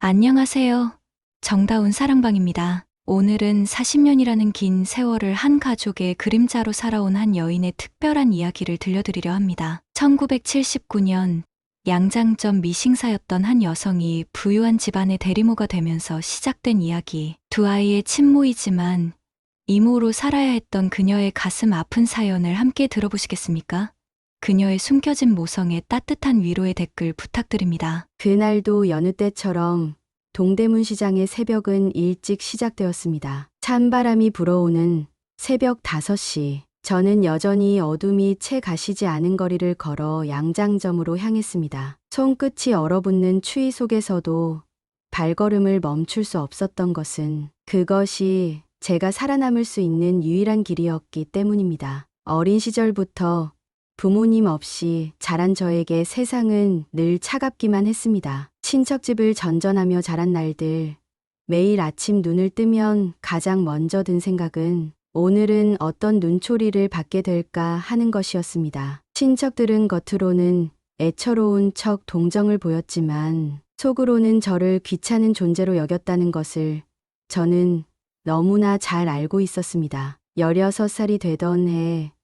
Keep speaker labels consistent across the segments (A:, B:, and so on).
A: 안녕하세요. 정다운 사랑방입니다. 오늘은 40년이라는 긴 세월을 한 가족의 그림자로 살아온 한 여인의 특별한 이야기를 들려드리려 합니다. 1979년 양장점 미싱사였던 한 여성이 부유한 집안의 대리모가 되면서 시작된 이야기. 두 아이의 친모이지만 이모로 살아야 했던 그녀의 가슴 아픈 사연을 함께 들어보시겠습니까? 그녀의 숨겨진 모성에 따뜻한 위로의 댓글 부탁드립니다.
B: 그날도 여느 때처럼 동대문 시장의 새벽은 일찍 시작되었습니다. 찬바람이 불어오는 새벽 5시. 저는 여전히 어둠이 채 가시지 않은 거리를 걸어 양장점으로 향했습니다. 손끝이 얼어붙는 추위 속에서도 발걸음을 멈출 수 없었던 것은 그것이 제가 살아남을 수 있는 유일한 길이었기 때문입니다. 어린 시절부터 부모님 없이 자란 저에게 세상은 늘 차갑기만 했습니다. 친척집을 전전하며 자란 날들, 매일 아침 눈을 뜨면 가장 먼저 든 생각은 오늘은 어떤 눈초리를 받게 될까 하는 것이었습니다. 친척들은 겉으로는 애처로운 척 동정을 보였지만 속으로는 저를 귀찮은 존재로 여겼다는 것을 저는 너무나 잘 알고 있었습니다. 16살이 되던 해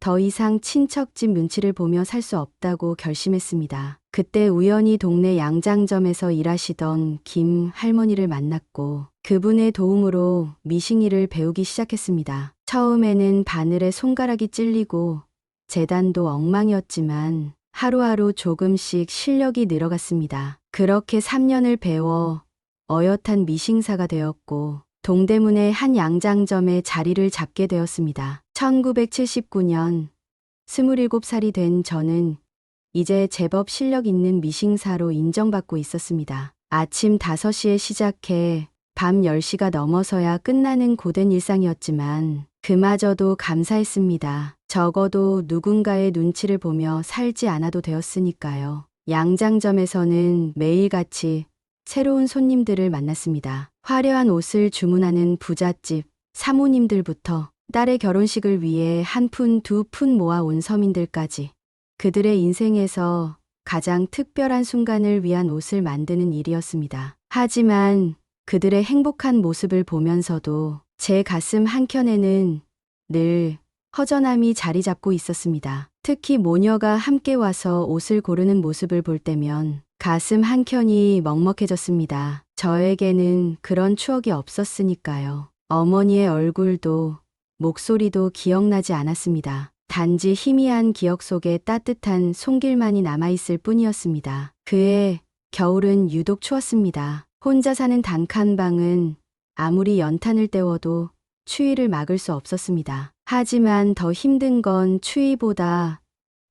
B: 더 이상 친척집 눈치를 보며 살 수 없다고 결심했습니다. 그때 우연히 동네 양장점에서 일하시던 김 할머니를 만났고 그분의 도움으로 미싱일을 배우기 시작했습니다. 처음에는 바늘에 손가락이 찔리고 재단도 엉망이었지만 하루하루 조금씩 실력이 늘어갔습니다. 그렇게 3년을 배워 어엿한 미싱사가 되었고 동대문의 한 양장점에 자리를 잡게 되었습니다. 1979년 27살이 된 저는 이제 제법 실력 있는 미싱사로 인정받고 있었습니다. 아침 5시에 시작해 밤 10시가 넘어서야 끝나는 고된 일상이었지만 그마저도 감사했습니다. 적어도 누군가의 눈치를 보며 살지 않아도 되었으니까요. 양장점에서는 매일같이 새로운 손님들을 만났습니다. 화려한 옷을 주문하는 부잣집 사모님들부터 딸의 결혼식을 위해 한 푼, 두 푼 모아온 서민들까지 그들의 인생에서 가장 특별한 순간을 위한 옷을 만드는 일이었습니다. 하지만 그들의 행복한 모습을 보면서도 제 가슴 한켠에는 늘 허전함이 자리 잡고 있었습니다. 특히 모녀가 함께 와서 옷을 고르는 모습을 볼 때면 가슴 한켠이 먹먹해졌습니다. 저에게는 그런 추억이 없었으니까요. 어머니의 얼굴도 목소리도 기억나지 않았습니다. 단지 희미한 기억 속에 따뜻한 손길만이 남아있을 뿐이었습니다. 그해 겨울은 유독 추웠습니다. 혼자 사는 단칸방은 아무리 연탄을 때워도 추위를 막을 수 없었습니다. 하지만 더 힘든 건 추위보다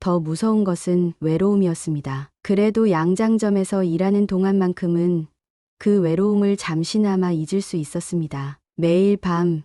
B: 더 무서운 것은 외로움이었습니다. 그래도 양장점에서 일하는 동안만큼은 그 외로움을 잠시나마 잊을 수 있었습니다. 매일 밤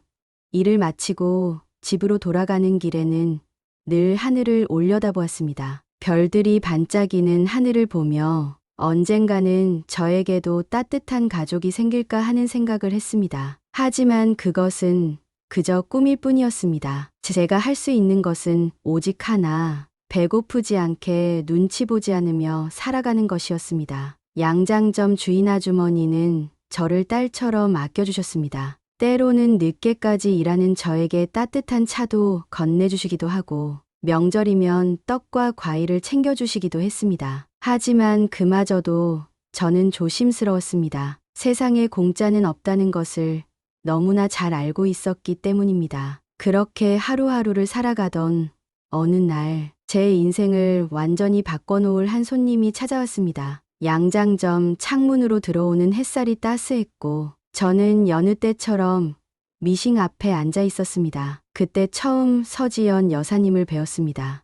B: 일을 마치고 집으로 돌아가는 길에는 늘 하늘을 올려다보았습니다. 별들이 반짝이는 하늘을 보며 언젠가는 저에게도 따뜻한 가족이 생길까 하는 생각을 했습니다. 하지만 그것은 그저 꿈일 뿐이었습니다. 제가 할 수 있는 것은 오직 하나, 배고프지 않게 눈치 보지 않으며 살아가는 것이었습니다. 양장점 주인 아주머니는 저를 딸처럼 아껴주셨습니다. 때로는 늦게까지 일하는 저에게 따뜻한 차도 건네주시기도 하고 명절이면 떡과 과일을 챙겨주시기도 했습니다. 하지만 그마저도 저는 조심스러웠습니다. 세상에 공짜는 없다는 것을 너무나 잘 알고 있었기 때문입니다. 그렇게 하루하루를 살아가던 어느 날 제 인생을 완전히 바꿔놓을 한 손님이 찾아왔습니다. 양장점 창문으로 들어오는 햇살이 따스했고 저는 여느 때처럼 미싱 앞에 앉아 있었습니다. 그때 처음 서지연 여사님을 뵈었습니다.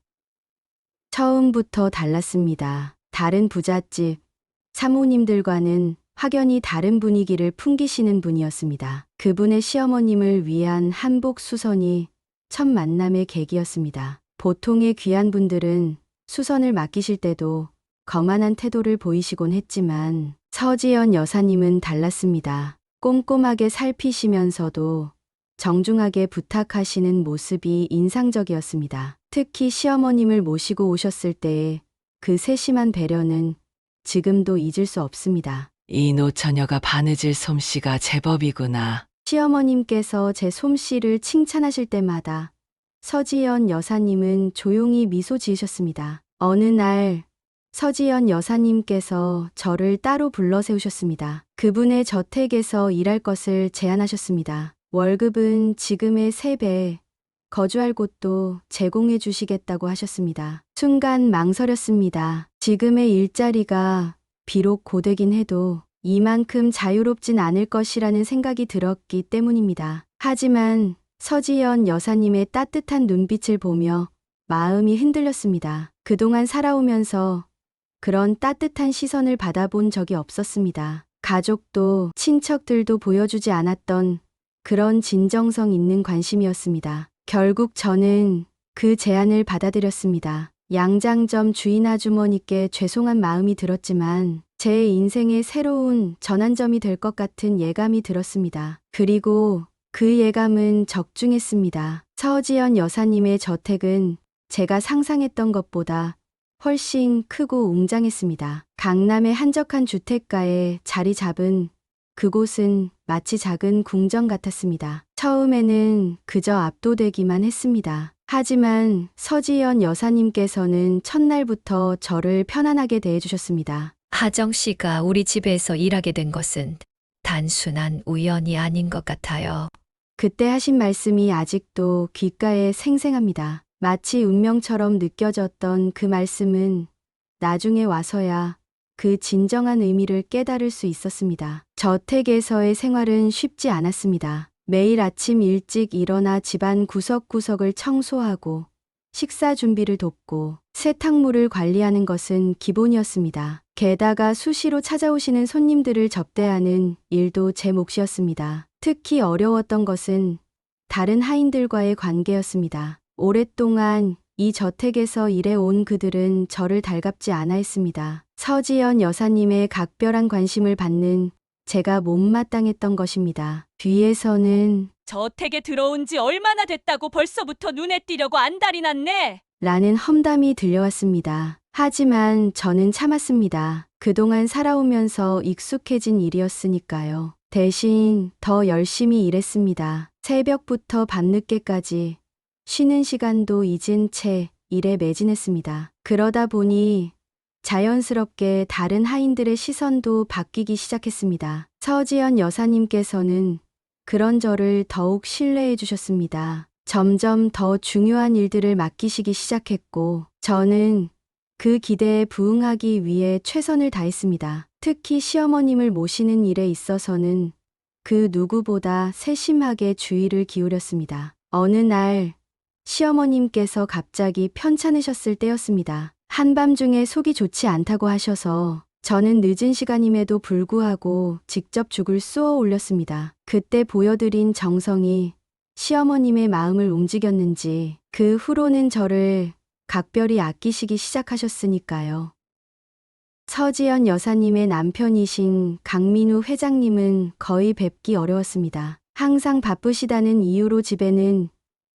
B: 처음부터 달랐습니다. 다른 부잣집 사모님들과는 확연히 다른 분위기를 풍기시는 분이었습니다. 그분의 시어머님을 위한 한복 수선이 첫 만남의 계기였습니다. 보통의 귀한 분들은 수선을 맡기실 때도 거만한 태도를 보이시곤 했지만 서지연 여사님은 달랐습니다. 꼼꼼하게 살피시면서도 정중하게 부탁하시는 모습이 인상적이었습니다. 특히 시어머님을 모시고 오셨을 때의 그 세심한 배려는 지금도 잊을 수 없습니다.
C: 이 노처녀가 바느질 솜씨가 제법이구나.
B: 시어머님께서 제 솜씨를 칭찬하실 때마다 서지연 여사님은 조용히 미소 지으셨습니다. 어느 날 서지연 여사님께서 저를 따로 불러 세우셨습니다. 그분의 저택에서 일할 것을 제안하셨습니다. 월급은 지금의 3배, 거주할 곳도 제공해 주시겠다고 하셨습니다. 순간 망설였습니다. 지금의 일자리가 비록 고되긴 해도 이만큼 자유롭진 않을 것이라는 생각이 들었기 때문입니다. 하지만 서지연 여사님의 따뜻한 눈빛을 보며 마음이 흔들렸습니다. 그동안 살아오면서 그런 따뜻한 시선을 받아본 적이 없었습니다. 가족도 친척들도 보여주지 않았던 그런 진정성 있는 관심이었습니다. 결국 저는 그 제안을 받아들였습니다. 양장점 주인 아주머니께 죄송한 마음이 들었지만 제 인생의 새로운 전환점이 될 것 같은 예감이 들었습니다. 그리고 그 예감은 적중했습니다. 서지연 여사님의 저택은 제가 상상했던 것보다 훨씬 크고 웅장했습니다. 강남의 한적한 주택가에 자리 잡은 그곳은 마치 작은 궁전 같았습니다. 처음에는 그저 압도되기만 했습니다. 하지만 서지연 여사님께서는 첫날부터 저를 편안하게 대해주셨습니다.
D: 하정 씨가 우리 집에서 일하게 된 것은 단순한 우연이 아닌 것 같아요.
B: 그때 하신 말씀이 아직도 귓가에 생생합니다. 마치 운명처럼 느껴졌던 그 말씀은 나중에 와서야 그 진정한 의미를 깨달을 수 있었습니다. 저택에서의 생활은 쉽지 않았습니다. 매일 아침 일찍 일어나 집안 구석구석을 청소하고 식사 준비를 돕고 세탁물을 관리하는 것은 기본이었습니다. 게다가 수시로 찾아오시는 손님들을 접대하는 일도 제 몫이었습니다. 특히 어려웠던 것은 다른 하인들과의 관계였습니다. 오랫동안 이 저택에서 일해온 그들은 저를 달갑지 않아 했습니다. 서지연 여사님의 각별한 관심을 받는 제가 못마땅했던 것입니다. 뒤에서는
E: 저택에 들어온 지 얼마나 됐다고 벌써부터 눈에 띄려고 안달이 났네.
B: 라는 험담이 들려왔습니다. 하지만 저는 참았습니다. 그동안 살아오면서 익숙해진 일이었으니까요. 대신 더 열심히 일했습니다. 새벽부터 밤늦게까지 쉬는 시간도 잊은 채 일에 매진했습니다. 그러다 보니 자연스럽게 다른 하인들의 시선도 바뀌기 시작했습니다. 서지연 여사님께서는 그런 저를 더욱 신뢰해 주셨습니다. 점점 더 중요한 일들을 맡기시기 시작했고 저는 그 기대에 부응하기 위해 최선을 다했습니다. 특히 시어머님을 모시는 일에 있어서는 그 누구보다 세심하게 주의를 기울였습니다. 어느 날 시어머님께서 갑자기 편찮으셨을 때였습니다. 한밤중에 속이 좋지 않다고 하셔서 저는 늦은 시간임에도 불구하고 직접 죽을 쏘아 올렸습니다. 그때 보여드린 정성이 시어머님의 마음을 움직였는지 그 후로는 저를 각별히 아끼시기 시작하셨으니까요. 서지연 여사님의 남편이신 강민우 회장님은 거의 뵙기 어려웠습니다. 항상 바쁘시다는 이유로 집에는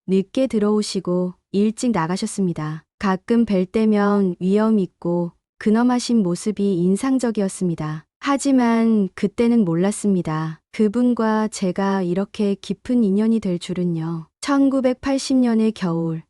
B: 늦게 들어오시고 일찍 나가셨습니다. 가끔 뵐 때면 위엄 있고 근엄하신 모습이 인상적이었습니다. 하지만 그때는 몰랐습니다. 그분과 제가 이렇게 깊은 인연이 될 줄은요. 1980년의 겨울,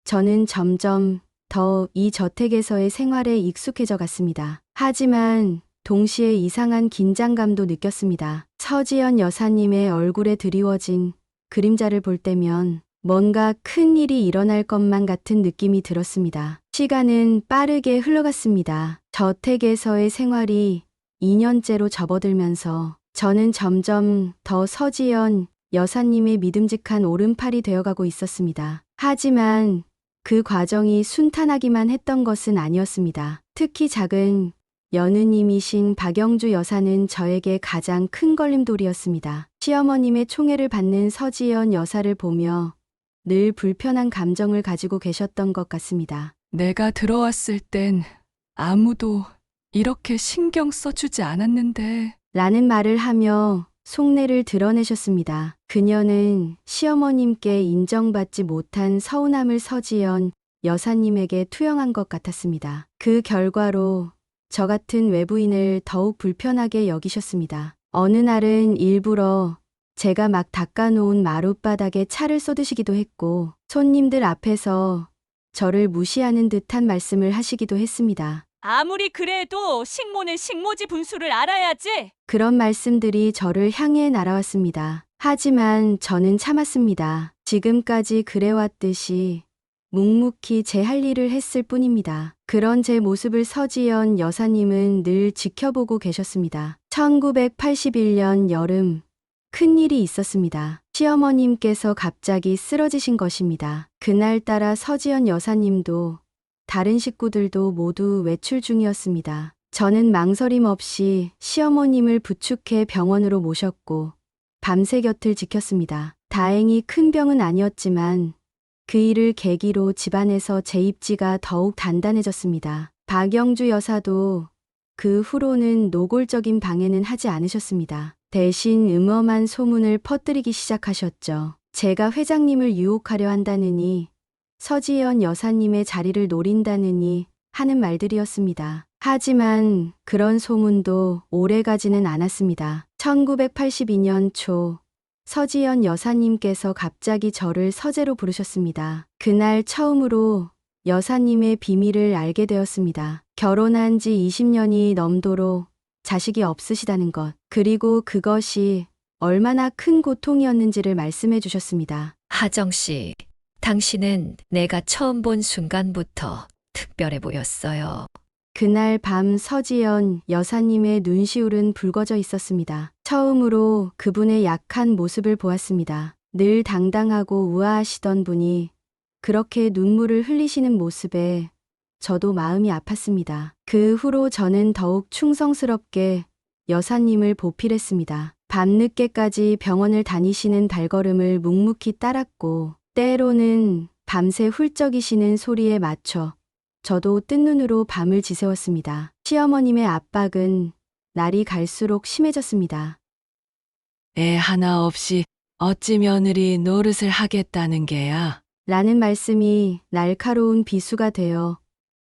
B: 저는 점점 더 이 저택에서의 생활에 익숙해져 갔습니다. 하지만 동시에 이상한 긴장감도 느꼈습니다. 서지연 여사님의 얼굴에 드리워진 그림자를 볼 때면 뭔가 큰 일이 일어날 것만 같은 느낌이 들었습니다. 시간은 빠르게 흘러갔습니다. 저택에서의 생활이 2년째로 접어들면서 저는 점점 더 서지연 여사님의 믿음직한 오른팔이 되어가고 있었습니다. 하지만 그 과정이 순탄하기만 했던 것은 아니었습니다. 특히 작은 여느님이신 박영주 여사는 저에게 가장 큰 걸림돌이었습니다. 시어머님의 총애를 받는 서지연 여사를 보며 늘 불편한 감정을 가지고 계셨던 것 같습니다.
C: 내가 들어왔을 땐 아무도 이렇게 신경 써주지 않았는데.
B: 라는 말을 하며 속내를 드러내셨습니다. 그녀는 시어머님께 인정받지 못한 서운함을 서지연 여사님에게 투영한 것 같았습니다. 그 결과로 저 같은 외부인을 더욱 불편하게 여기셨습니다. 어느 날은 일부러 제가 막 닦아놓은 마룻바닥에 차를 쏟으시기도 했고, 손님들 앞에서 저를 무시하는 듯한 말씀을 하시기도 했습니다.
E: 아무리 그래도 식모는 식모지 분수를 알아야지.
B: 그런 말씀들이 저를 향해 날아왔습니다. 하지만 저는 참았습니다. 지금까지 그래왔듯이 묵묵히 제 할 일을 했을 뿐입니다. 그런 제 모습을 서지연 여사님은 늘 지켜보고 계셨습니다. 1981년 여름, 큰일이 있었습니다. 시어머님께서 갑자기 쓰러지신 것입니다. 그날따라 서지연 여사님도 다른 식구들도 모두 외출 중이었습니다. 저는 망설임 없이 시어머님을 부축해 병원으로 모셨고 밤새 곁을 지켰습니다. 다행히 큰 병은 아니었지만 그 일을 계기로 집안에서 제 입지가 더욱 단단해졌습니다. 박영주 여사도 그 후로는 노골적인 방해는 하지 않으셨습니다. 대신 음험한 소문을 퍼뜨리기 시작하셨죠. 제가 회장님을 유혹하려 한다느니, 서지연 여사님의 자리를 노린다느니 하는 말들이었습니다. 하지만 그런 소문도 오래가지는 않았습니다. 1982년 초 서지연 여사님께서 갑자기 저를 서재로 부르셨습니다. 그날 처음으로 여사님의 비밀을 알게 되었습니다. 결혼한 지 20년이 넘도록 자식이 없으시다는 것, 그리고 그것이 얼마나 큰 고통이었는지를 말씀해 주셨습니다.
D: 하정 씨, 당신은 내가 처음 본 순간부터 특별해 보였어요.
B: 그날 밤 서지연 여사님의 눈시울은 붉어져 있었습니다. 처음으로 그분의 약한 모습을 보았습니다. 늘 당당하고 우아하시던 분이 그렇게 눈물을 흘리시는 모습에 저도 마음이 아팠습니다. 그 후로 저는 더욱 충성스럽게 여사님을 보필했습니다. 밤늦게까지 병원을 다니시는 발걸음을 묵묵히 따랐고, 때로는 밤새 훌쩍이시는 소리에 맞춰 저도 뜬 눈으로 밤을 지새웠습니다. 시어머님의 압박은 날이 갈수록 심해졌습니다.
C: 애 하나 없이 어찌 며느리 노릇을 하겠다는 게야.
B: 라는 말씀이 날카로운 비수가 되어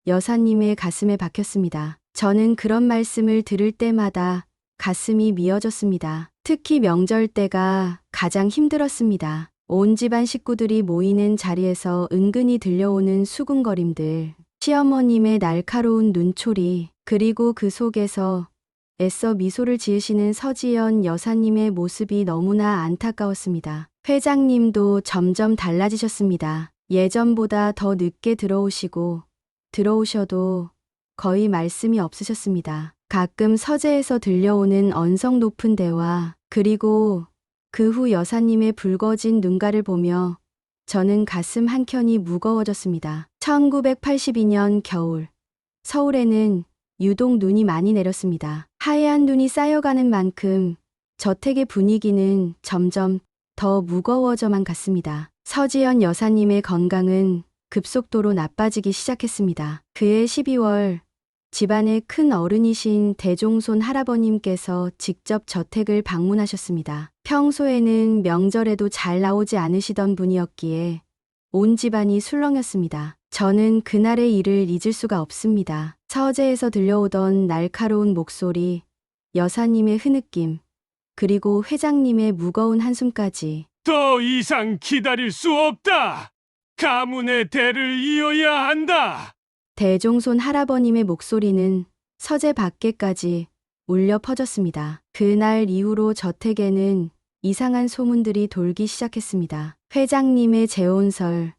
B: 여사님의 가슴에 박혔습니다. 저는 그런 말씀을 들을 때마다 가슴이 미어졌습니다. 특히 명절 때가 가장 힘들었습니다. 온 집안 식구들이 모이는 자리에서 은근히 들려오는 수군거림들, 시어머님의 날카로운 눈초리, 그리고 그 속에서 애써 미소를 지으시는 서지연 여사님의 모습이 너무나 안타까웠습니다. 회장님도 점점 달라지셨습니다. 예전보다 더 늦게 들어오셔도 거의 말씀이 없으셨습니다. 가끔 서재에서 들려오는 언성 높은 대화, 그리고 그 후 여사님의 붉어진 눈가를 보며 저는 가슴 한켠이 무거워졌습니다. 1982년 겨울, 서울에는 유독 눈이 많이 내렸습니다. 하얀 눈이 쌓여가는 만큼 저택의 분위기는 점점 더 무거워져만 갔습니다. 서지연 여사님의 건강은 급속도로 나빠지기 시작했습니다. 그해 12월, 집안의 큰 어른이신 대종손 할아버님께서 직접 저택을 방문하셨습니다. 평소에는 명절에도 잘 나오지 않으시던 분이었기에 온 집안이 술렁였습니다. 저는 그날의 일을 잊을 수가 없습니다. 서재에서 들려오던 날카로운 목소리, 여사님의 흐느낌, 그리고 회장님의 무거운 한숨까지.
F: 더 이상 기다릴 수 없다. 가문의 대를 이어야 한다.
B: 대종손 할아버님의 목소리는 서재 밖에까지 울려 퍼졌습니다. 그날 이후로 저택에는 이상한 소문들이 돌기 시작했습니다. 회장님의 재혼설,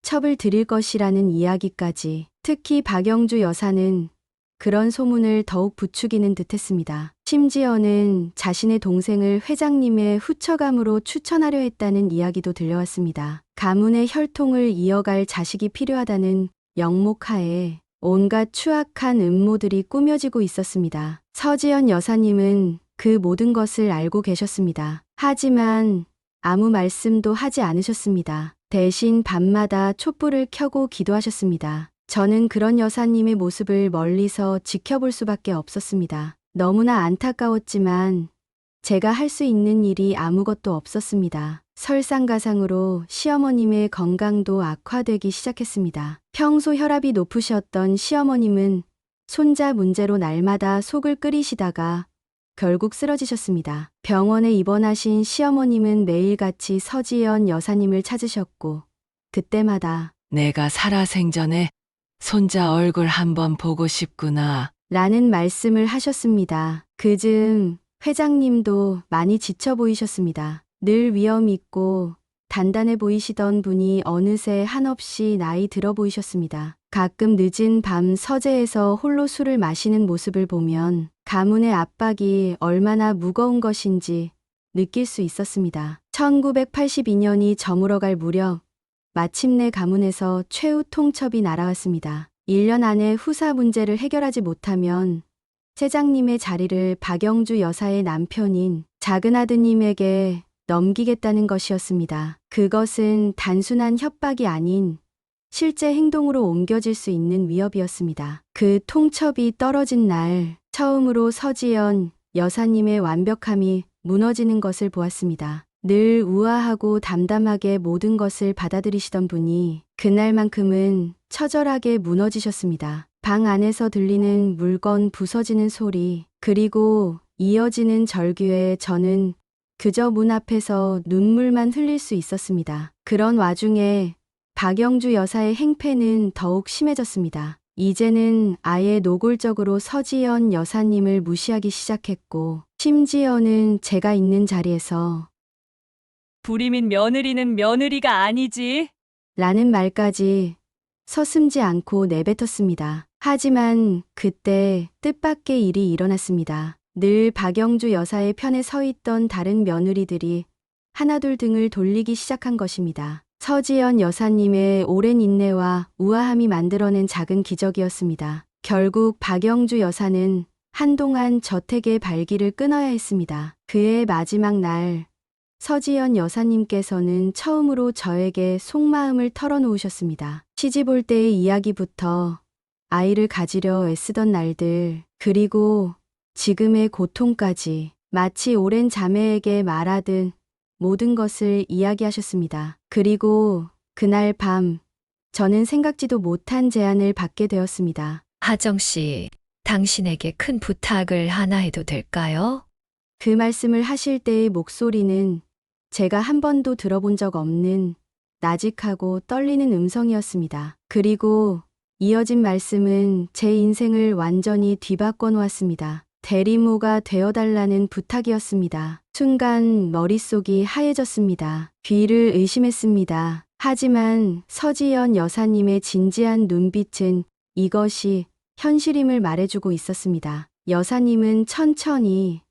B: 첩을 드릴 것이라는 이야기까지. 특히 박영주 여사는 그런 소문을 더욱 부추기는 듯했습니다. 심지어는 자신의 동생을 회장님의 후처감으로 추천하려 했다는 이야기도 들려왔습니다. 가문의 혈통을 이어갈 자식이 필요하다는 영목하에 온갖 추악한 음모들이 꾸며지고 있었습니다. 서지연 여사님은 그 모든 것을 알고 계셨습니다. 하지만 아무 말씀도 하지 않으셨습니다. 대신 밤마다 촛불을 켜고 기도하셨습니다. 저는 그런 여사님의 모습을 멀리서 지켜볼 수밖에 없었습니다. 너무나 안타까웠지만 제가 할 수 있는 일이 아무것도 없었습니다. 설상가상으로 시어머님의 건강도 악화되기 시작했습니다. 평소 혈압이 높으셨던 시어머님은 손자 문제로 날마다 속을 끓이시다가 결국 쓰러지셨습니다. 병원에 입원하신 시어머님은 매일같이 서지연 여사님을 찾으셨고 그때마다
C: 내가 살아생전에 손자 얼굴 한번 보고 싶구나.
B: 라는 말씀을 하셨습니다. 그즈음 회장님도 많이 지쳐 보이셨습니다. 늘 위험 있고 단단해 보이시던 분이 어느새 한없이 나이 들어 보이셨습니다. 가끔 늦은 밤 서재에서 홀로 술을 마시는 모습을 보면 가문의 압박이 얼마나 무거운 것인지 느낄 수 있었습니다. 1982년이 저물어갈 무렵 마침내 가문에서 최후 통첩이 날아왔습니다. 1년 안에 후사 문제를 해결하지 못하면 세장님의 자리를 박영주 여사의 남편인 작은 아드님에게 넘기겠다는 것이었습니다. 그것은 단순한 협박이 아닌 실제 행동으로 옮겨질 수 있는 위협이었습니다. 그 통첩이 떨어진 날 처음으로 서지연 여사님의 완벽함이 무너지는 것을 보았습니다. 늘 우아하고 담담하게 모든 것을 받아들이시던 분이 그날만큼은 처절하게 무너지셨습니다. 방 안에서 들리는 물건 부서지는 소리, 그리고 이어지는 절규에 저는 그저 문 앞에서 눈물만 흘릴 수 있었습니다. 그런 와중에 박영주 여사의 행패는 더욱 심해졌습니다. 이제는 아예 노골적으로 서지연 여사님을 무시하기 시작했고, 심지어는 제가 있는 자리에서
E: 부림인 며느리는 며느리가 아니지.
B: 라는 말까지 서슴지 않고 내뱉었습니다. 하지만 그때 뜻밖의 일이 일어났습니다. 늘 박영주 여사의 편에 서 있던 다른 며느리들이 하나둘 등을 돌리기 시작한 것입니다. 서지연 여사님의 오랜 인내와 우아함이 만들어낸 작은 기적이었습니다. 결국 박영주 여사는 한동안 저택의 발길을 끊어야 했습니다. 그의 마지막 날, 서지연 여사님께서는 처음으로 저에게 속마음을 털어놓으셨습니다. 시집 올 때의 이야기부터 아이를 가지려 애쓰던 날들, 그리고 지금의 고통까지 마치 오랜 자매에게 말하듯 모든 것을 이야기하셨습니다. 그리고 그날 밤 저는 생각지도 못한 제안을 받게 되었습니다.
D: 하정 씨, 당신에게 큰 부탁을 하나 해도 될까요?
B: 그 말씀을 하실 때의 목소리는 제가 한 번도 들어본 적 없는 나직하고 떨리는 음성이었습니다. 그리고 이어진 말씀은 제 인생을 완전히 뒤바꿔 놓았습니다. 대리모가 되어달라는 부탁이었습니다. 순간 머릿속이 하얘졌습니다. 귀를 의심했습니다. 하지만 서지연 여사님의 진지한 눈빛은 이것이 현실임을 말해주고 있었습니다. 여사님은 천천히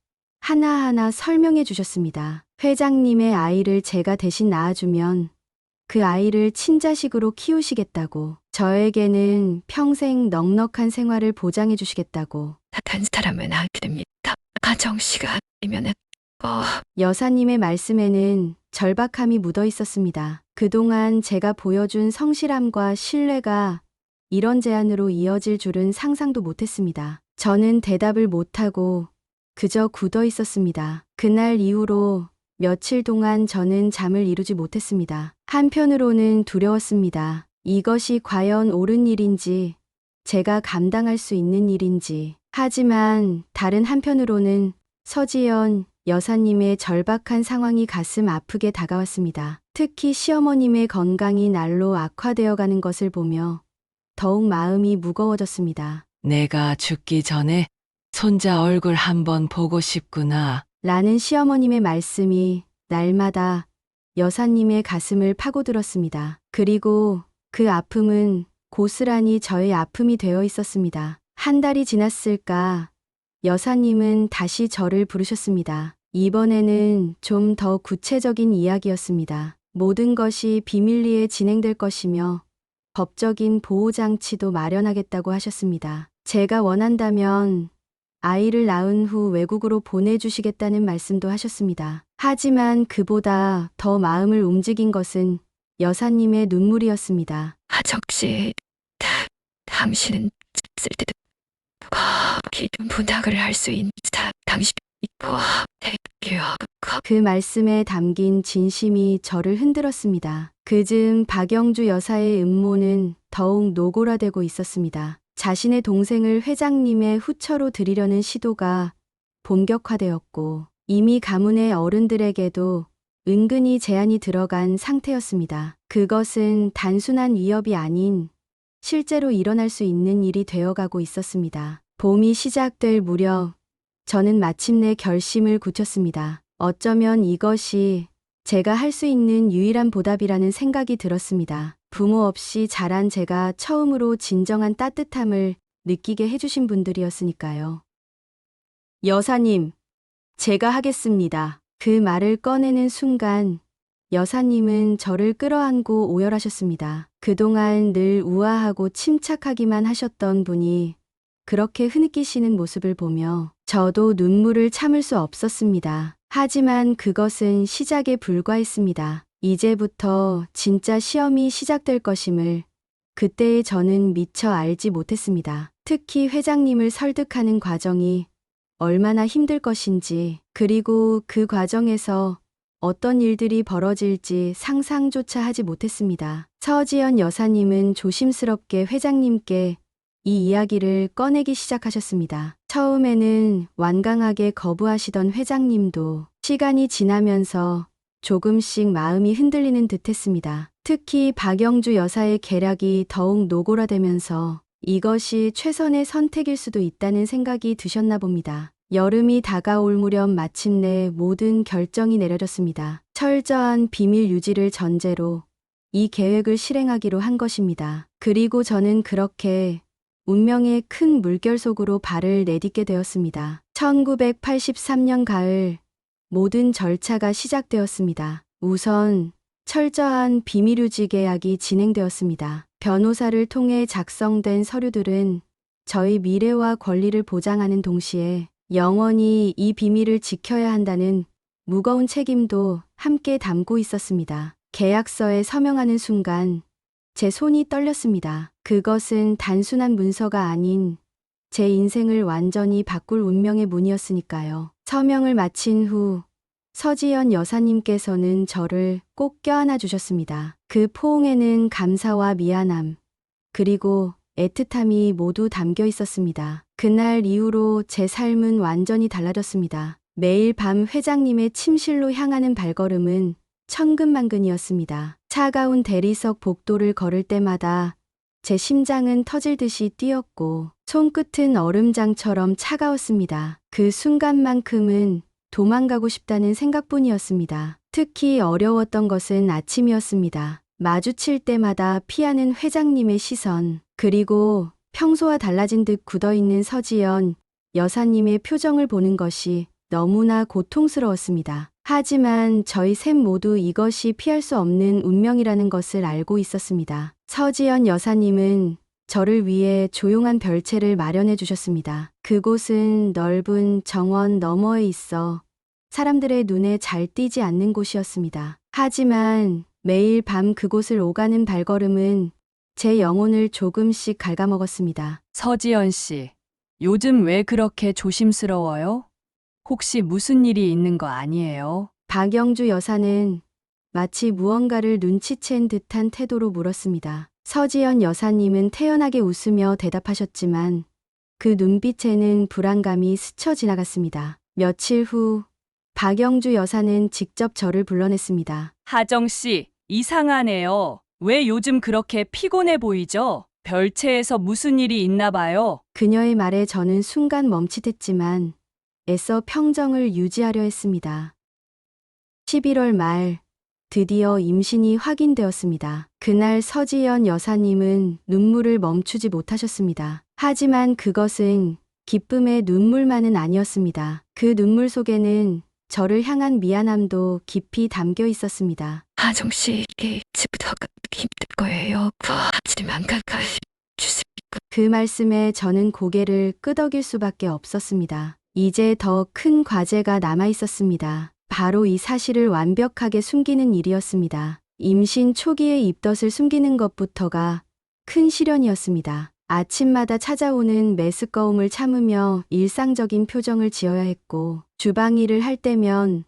B: 하나하나 설명해 주셨습니다. 회장님의 아이를 제가 대신 낳아주면 그 아이를 친자식으로 키우시겠다고, 저에게는 평생 넉넉한 생활을 보장해 주시겠다고.
D: 단 사람은 하게 됩니다. 하정 씨가 아니면은
B: 여사님의 말씀에는 절박함이 묻어 있었습니다. 그동안 제가 보여준 성실함과 신뢰가 이런 제안으로 이어질 줄은 상상도 못했습니다. 저는 대답을 못하고 그저 굳어 있었습니다. 그날 이후로 며칠 동안 저는 잠을 이루지 못했습니다. 한편으로는 두려웠습니다. 이것이 과연 옳은 일인지, 제가 감당할 수 있는 일인지. 하지만 다른 한편으로는 서지연 여사님의 절박한 상황이 가슴 아프게 다가왔습니다. 특히 시어머님의 건강이 날로 악화되어 가는 것을 보며 더욱 마음이 무거워졌습니다.
C: 내가 죽기 전에 손자 얼굴 한번 보고 싶구나.
B: 라는 시어머님의 말씀이 날마다 여사님의 가슴을 파고들었습니다. 그리고 그 아픔은 고스란히 저의 아픔이 되어 있었습니다. 한 달이 지났을까, 여사님은 다시 저를 부르셨습니다. 이번에는 좀 더 구체적인 이야기였습니다. 모든 것이 비밀리에 진행될 것이며 법적인 보호장치도 마련하겠다고 하셨습니다. 제가 원한다면 아이를 낳은 후 외국으로 보내주시겠다는 말씀도 하셨습니다. 하지만 그보다 더 마음을 움직인 것은 여사님의 눈물이었습니다.
D: 하정 씨, 당신은 쓸데도 기준 부탁을 할 수 있는 당신 있고
B: 그 말씀에 담긴 진심이 저를 흔들었습니다. 그즈음 박영주 여사의 음모는 더욱 노골화되고 있었습니다. 자신의 동생을 회장님의 후처로 들이려는 시도가 본격화되었고 이미 가문의 어른들에게도 은근히 제한이 들어간 상태였습니다. 그것은 단순한 위협이 아닌 실제로 일어날 수 있는 일이 되어가고 있었습니다. 봄이 시작될 무렵 저는 마침내 결심을 굳혔습니다. 어쩌면 이것이 제가 할 수 있는 유일한 보답이라는 생각이 들었습니다. 부모 없이 자란 제가 처음으로 진정한 따뜻함을 느끼게 해주신 분들이었으니까요. 여사님, 제가 하겠습니다. 그 말을 꺼내는 순간 여사님은 저를 끌어안고 오열하셨습니다. 그동안 늘 우아하고 침착하기만 하셨던 분이 그렇게 흐느끼시는 모습을 보며 저도 눈물을 참을 수 없었습니다. 하지만 그것은 시작에 불과했습니다. 이제부터 진짜 시험이 시작될 것임을 그때의 저는 미처 알지 못했습니다. 특히 회장님을 설득하는 과정이 얼마나 힘들 것인지, 그리고 그 과정에서 어떤 일들이 벌어질지 상상조차 하지 못했습니다. 서지연 여사님은 조심스럽게 회장님께 이 이야기를 꺼내기 시작하셨습니다. 처음에는 완강하게 거부하시던 회장님도 시간이 지나면서 조금씩 마음이 흔들리는 듯 했습니다. 특히 박영주 여사의 계략이 더욱 노골화되면서 이것이 최선의 선택일 수도 있다는 생각이 드셨나 봅니다. 여름이 다가올 무렵 마침내 모든 결정이 내려졌습니다. 철저한 비밀 유지를 전제로 이 계획을 실행하기로 한 것입니다. 그리고 저는 그렇게 운명의 큰 물결 속으로 발을 내딛게 되었습니다. 1983년 가을 모든 절차가 시작되었습니다. 우선 철저한 비밀 유지 계약이 진행되었습니다. 변호사를 통해 작성된 서류들은 저희 미래와 권리를 보장하는 동시에 영원히 이 비밀을 지켜야 한다는 무거운 책임도 함께 담고 있었습니다. 계약서에 서명하는 순간 제 손이 떨렸습니다. 그것은 단순한 문서가 아닌 제 인생을 완전히 바꿀 운명의 문이었으니까요. 서명을 마친 후 서지연 여사님께서는 저를 꼭 껴안아 주셨습니다. 그 포옹에는 감사와 미안함, 그리고 애틋함이 모두 담겨 있었습니다. 그날 이후로 제 삶은 완전히 달라졌습니다. 매일 밤 회장님의 침실로 향하는 발걸음은 천근만근이었습니다. 차가운 대리석 복도를 걸을 때마다 제 심장은 터질 듯이 뛰었고 손끝은 얼음장처럼 차가웠습니다. 그 순간만큼은 도망가고 싶다는 생각뿐이었습니다. 특히 어려웠던 것은 아침이었습니다. 마주칠 때마다 피하는 회장님의 시선, 그리고 평소와 달라진 듯 굳어있는 서지연 여사님의 표정을 보는 것이 너무나 고통스러웠습니다. 하지만 저희 셋 모두 이것이 피할 수 없는 운명이라는 것을 알고 있었습니다. 서지연 여사님은 저를 위해 조용한 별채를 마련해 주셨습니다. 그곳은 넓은 정원 너머에 있어 사람들의 눈에 잘 띄지 않는 곳이었습니다. 하지만 매일 밤 그곳을 오가는 발걸음은 제 영혼을 조금씩 갉아먹었습니다.
G: 서지연 씨, 요즘 왜 그렇게 조심스러워요? 혹시 무슨 일이 있는 거 아니에요?
B: 박영주 여사는 마치 무언가를 눈치챈 듯한 태도로 물었습니다. 서지연 여사님은 태연하게 웃으며 대답하셨지만 그 눈빛에는 불안감이 스쳐 지나갔습니다. 며칠 후 박영주 여사는 직접 저를 불러냈습니다.
E: 하정 씨, 이상하네요. 왜 요즘 그렇게 피곤해 보이죠? 별채에서 무슨 일이 있나 봐요.
B: 그녀의 말에 저는 순간 멈칫했지만 애써 평정을 유지하려 했습니다. 11월 말 드디어 임신이 확인되었습니다. 그날 서지연 여사님은 눈물을 멈추지 못하셨습니다. 하지만 그것은 기쁨의 눈물만은 아니었습니다. 그 눈물 속에는 저를 향한 미안함도 깊이 담겨 있었습니다.
D: 하정 씨, 지금부터 힘들 거예요. 하지만 가까이 주세요.
B: 그 말씀에 저는 고개를 끄덕일 수밖에 없었습니다. 이제 더 큰 과제가 남아 있었습니다. 바로 이 사실을 완벽하게 숨기는 일이었습니다. 임신 초기의 입덧을 숨기는 것부터가 큰 시련이었습니다. 아침마다 찾아오는 메스꺼움을 참으며 일상적인 표정을 지어야 했고, 주방 일을 할 때면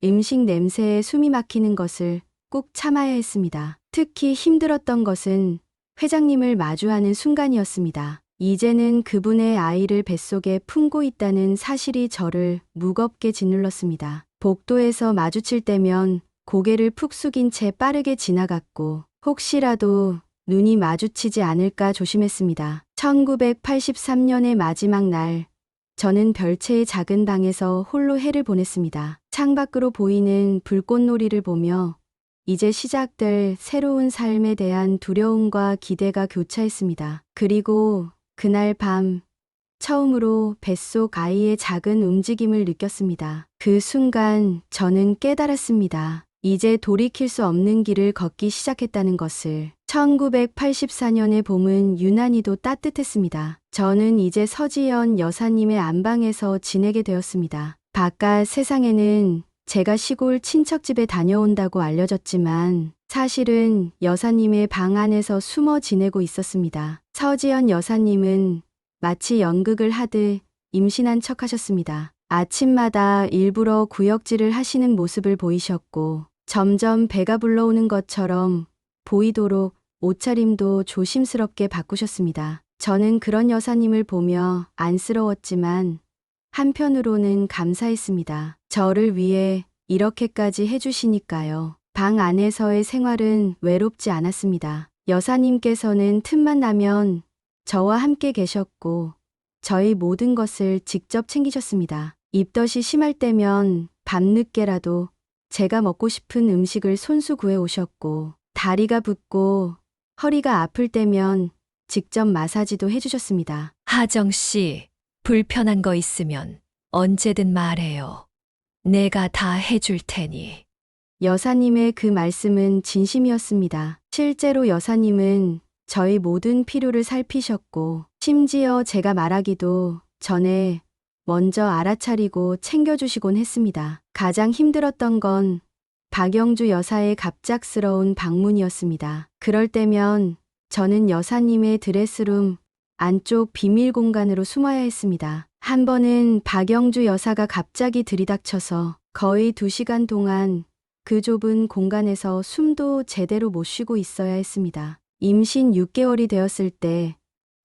B: 음식 냄새에 숨이 막히는 것을 꼭 참아야 했습니다. 특히 힘들었던 것은 회장님을 마주하는 순간이었습니다. 이제는 그분의 아이를 뱃속에 품고 있다는 사실이 저를 무겁게 짓눌렀습니다. 복도에서 마주칠 때면 고개를 푹 숙인 채 빠르게 지나갔고 혹시라도 눈이 마주치지 않을까 조심했습니다. 1983년의 마지막 날, 저는 별채의 작은 방에서 홀로 해를 보냈습니다. 창밖으로 보이는 불꽃놀이를 보며 이제 시작될 새로운 삶에 대한 두려움과 기대가 교차했습니다. 그리고 그날 밤, 처음으로 뱃속 아이의 작은 움직임을 느꼈습니다. 그 순간 저는 깨달았습니다. 이제 돌이킬 수 없는 길을 걷기 시작했다는 것을. 1984년의 봄은 유난히도 따뜻했습니다. 저는 이제 서지연 여사님의 안방에서 지내게 되었습니다. 바깥 세상에는 제가 시골 친척집에 다녀온다고 알려졌지만 사실은 여사님의 방 안에서 숨어 지내고 있었습니다. 서지연 여사님은 마치 연극을 하듯 임신한 척 하셨습니다. 아침마다 일부러 구역질을 하시는 모습을 보이셨고 점점 배가 불러오는 것처럼 보이도록 옷차림도 조심스럽게 바꾸셨습니다. 저는 그런 여사님을 보며 안쓰러웠지만 한편으로는 감사했습니다. 저를 위해 이렇게까지 해주시니까요. 방 안에서의 생활은 외롭지 않았습니다. 여사님께서는 틈만 나면 저와 함께 계셨고 저희 모든 것을 직접 챙기셨습니다. 입덧이 심할 때면 밤늦게라도 제가 먹고 싶은 음식을 손수 구해 오셨고 다리가 붓고 허리가 아플 때면 직접 마사지도 해주셨습니다.
D: 하정 씨, 불편한 거 있으면 언제든 말해요. 내가 다 해줄 테니.
B: 여사님의 그 말씀은 진심이었습니다. 실제로 여사님은 저희 모든 필요를 살피셨고 심지어 제가 말하기도 전에 먼저 알아차리고 챙겨주시곤 했습니다. 가장 힘들었던 건 박영주 여사의 갑작스러운 방문이었습니다. 그럴 때면 저는 여사님의 드레스룸 안쪽 비밀 공간으로 숨어야 했습니다. 한 번은 박영주 여사가 갑자기 들이닥쳐서 거의 2시간 동안 그 좁은 공간에서 숨도 제대로 못 쉬고 있어야 했습니다. 임신 6개월이 되었을 때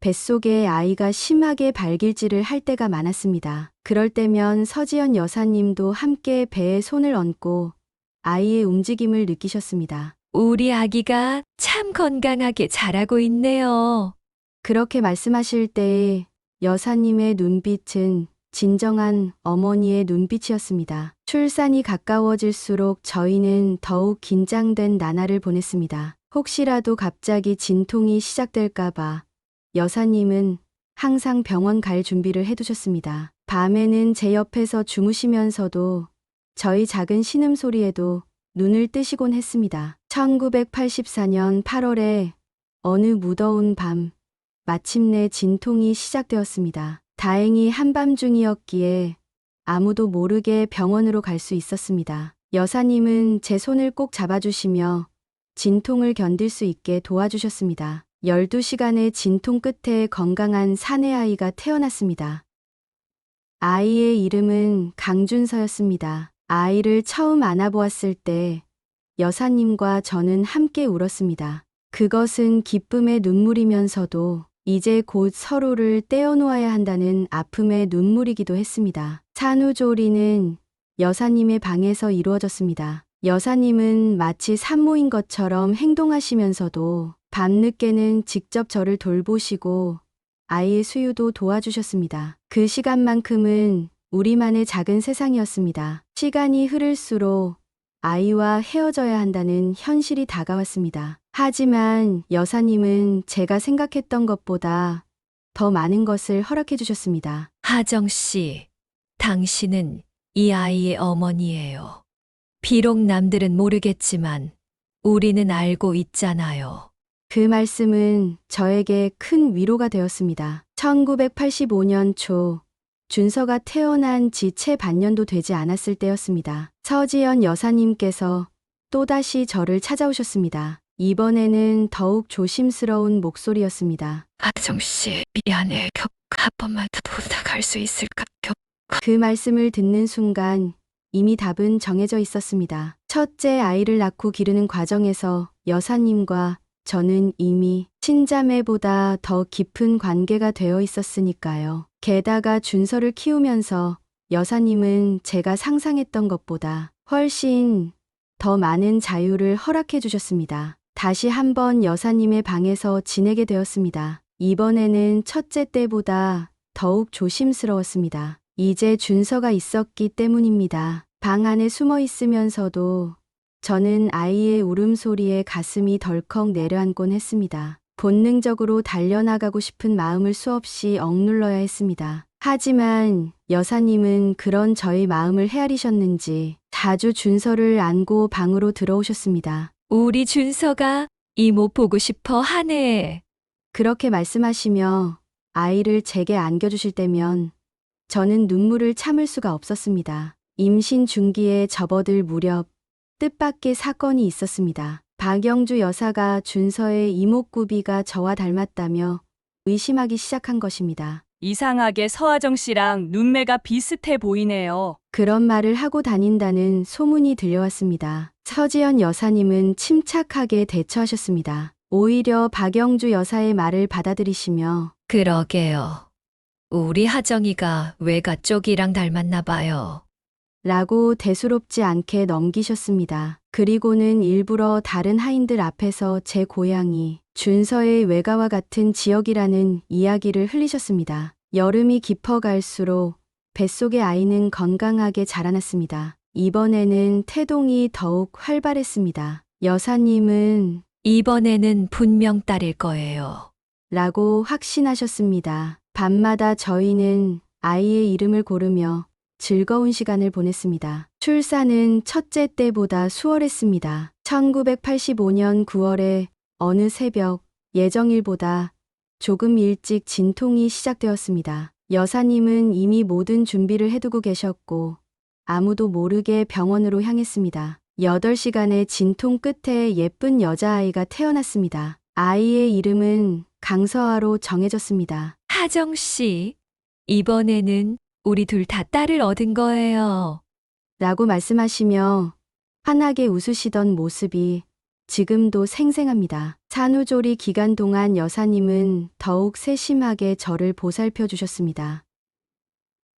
B: 뱃속에 아이가 심하게 발길질을 할 때가 많았습니다. 그럴 때면 서지연 여사님도 함께 배에 손을 얹고 아이의 움직임을 느끼셨습니다.
D: 우리 아기가 참 건강하게 자라고 있네요.
B: 그렇게 말씀하실 때 여사님의 눈빛은 진정한 어머니의 눈빛이었습니다. 출산이 가까워질수록 저희는 더욱 긴장된 나날을 보냈습니다. 혹시라도 갑자기 진통이 시작될까봐 여사님은 항상 병원 갈 준비를 해두셨습니다. 밤에는 제 옆에서 주무시면서도 저희 작은 신음소리에도 눈을 뜨시곤 했습니다. 1984년 8월에 어느 무더운 밤, 마침내 진통이 시작되었습니다. 다행히 한밤중이었기에 아무도 모르게 병원으로 갈 수 있었습니다. 여사님은 제 손을 꼭 잡아주시며 진통을 견딜 수 있게 도와주셨습니다. 12시간의 진통 끝에 건강한 사내아이가 태어났습니다. 아이의 이름은 강준서였습니다. 아이를 처음 안아보았을 때 여사님과 저는 함께 울었습니다. 그것은 기쁨의 눈물이면서도 이제 곧 서로를 떼어놓아야 한다는 아픔의 눈물이기도 했습니다. 산후조리는 여사님의 방에서 이루어졌습니다. 여사님은 마치 산모인 것처럼 행동하시면서도 밤늦게는 직접 저를 돌보시고 아이의 수유도 도와주셨습니다. 그 시간만큼은 우리만의 작은 세상이었습니다. 시간이 흐를수록 아이와 헤어져야 한다는 현실이 다가왔습니다. 하지만 여사님은 제가 생각했던 것보다 더 많은 것을 허락해 주셨습니다.
D: 하정 씨, 당신은 이 아이의 어머니예요. 비록 남들은 모르겠지만 우리는 알고 있잖아요.
B: 그 말씀은 저에게 큰 위로가 되었습니다. 1985년 초 준서가 태어난 지 채 반년도 되지 않았을 때였습니다. 서지연 여사님께서 또다시 저를 찾아오셨습니다. 이번에는 더욱 조심스러운 목소리였습니다.
D: 하정 씨, 미안해. 한 번만 더 부탁할 수 있을까?
B: 그 말씀을 듣는 순간 이미 답은 정해져 있었습니다. 첫째 아이를 낳고 기르는 과정에서 여사님과 저는 이미 친자매보다 더 깊은 관계가 되어 있었으니까요. 게다가 준서를 키우면서 여사님은 제가 상상했던 것보다 훨씬 더 많은 자유를 허락해 주셨습니다. 다시 한번 여사님의 방에서 지내게 되었습니다. 이번에는 첫째 때보다 더욱 조심스러웠습니다. 이제 준서가 있었기 때문입니다. 방 안에 숨어 있으면서도 저는 아이의 울음소리에 가슴이 덜컥 내려앉곤 했습니다. 본능적으로 달려나가고 싶은 마음을 수없이 억눌러야 했습니다. 하지만 여사님은 그런 저의 마음을 헤아리셨는지 자주 준서를 안고 방으로 들어오셨습니다.
D: 우리 준서가 이모 보고 싶어 하네.
B: 그렇게 말씀하시며 아이를 제게 안겨주실 때면 저는 눈물을 참을 수가 없었습니다. 임신 중기에 접어들 무렵 뜻밖의 사건이 있었습니다. 박영주 여사가 준서의 이목구비가 저와 닮았다며 의심하기 시작한 것입니다.
E: 이상하게 서하정 씨랑 눈매가 비슷해 보이네요.
B: 그런 말을 하고 다닌다는 소문이 들려왔습니다. 서지연 여사님은 침착하게 대처하셨습니다. 오히려 박영주 여사의 말을 받아들이시며
D: 그러게요. 우리 하정이가 외가 쪽이랑 닮았나 봐요.
B: 라고 대수롭지 않게 넘기셨습니다. 그리고는 일부러 다른 하인들 앞에서 제 고향이 준서의 외가와 같은 지역이라는 이야기를 흘리셨습니다. 여름이 깊어갈수록 뱃속의 아이는 건강하게 자라났습니다. 이번에는 태동이 더욱 활발했습니다. 여사님은
D: 이번에는 분명 딸일 거예요.
B: 라고 확신하셨습니다. 밤마다 저희는 아이의 이름을 고르며 즐거운 시간을 보냈습니다. 출산은 첫째 때보다 수월했습니다. 1985년 9월에 어느 새벽 예정일보다 조금 일찍 진통이 시작되었습니다. 여사님은 이미 모든 준비를 해두고 계셨고 아무도 모르게 병원으로 향했습니다. 8시간의 진통 끝에 예쁜 여자아이가 태어났습니다. 아이의 이름은 강서아로 정해졌습니다.
D: 하정 씨, 이번에는 우리 둘 다 딸을 얻은 거예요.
B: 라고 말씀하시며 환하게 웃으시던 모습이 지금도 생생합니다. 산후조리 기간 동안 여사님은 더욱 세심하게 저를 보살펴 주셨습니다.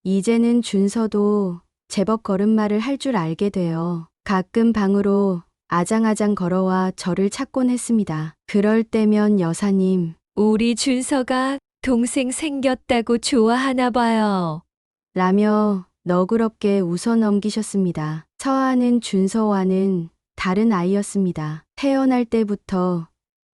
B: 이제는 준서도 제법 걸음마를 할 줄 알게 되어 가끔 방으로 아장아장 걸어와 저를 찾곤 했습니다. 그럴 때면 여사님,
D: 우리 준서가 동생 생겼다고 좋아하나 봐요.
B: 라며 너그럽게 웃어 넘기셨습니다. 서아는 준서와는 다른 아이였습니다. 태어날 때부터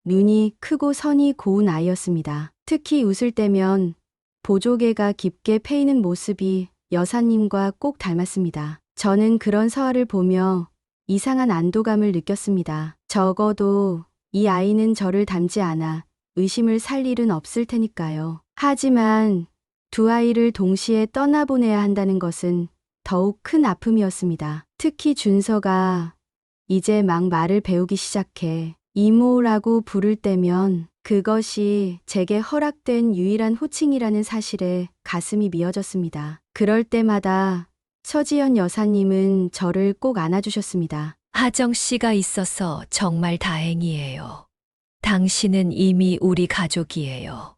B: 눈이 크고 선이 고운 아이였습니다. 특히 웃을 때면 보조개가 깊게 패이는 모습이 여사님과 꼭 닮았습니다. 저는 그런 서아를 보며 이상한 안도감을 느꼈습니다. 적어도 이 아이는 저를 닮지 않아 의심을 살 일은 없을 테니까요. 하지만 두 아이를 동시에 떠나보내야 한다는 것은 더욱 큰 아픔이었습니다. 특히 준서가 이제 막 말을 배우기 시작해 이모라고 부를 때면 그것이 제게 허락된 유일한 호칭이라는 사실에 가슴이 미어졌습니다. 그럴 때마다 서지연 여사님은 저를 꼭 안아주셨습니다.
D: 하정 씨가 있어서 정말 다행이에요. 당신은 이미 우리 가족이에요.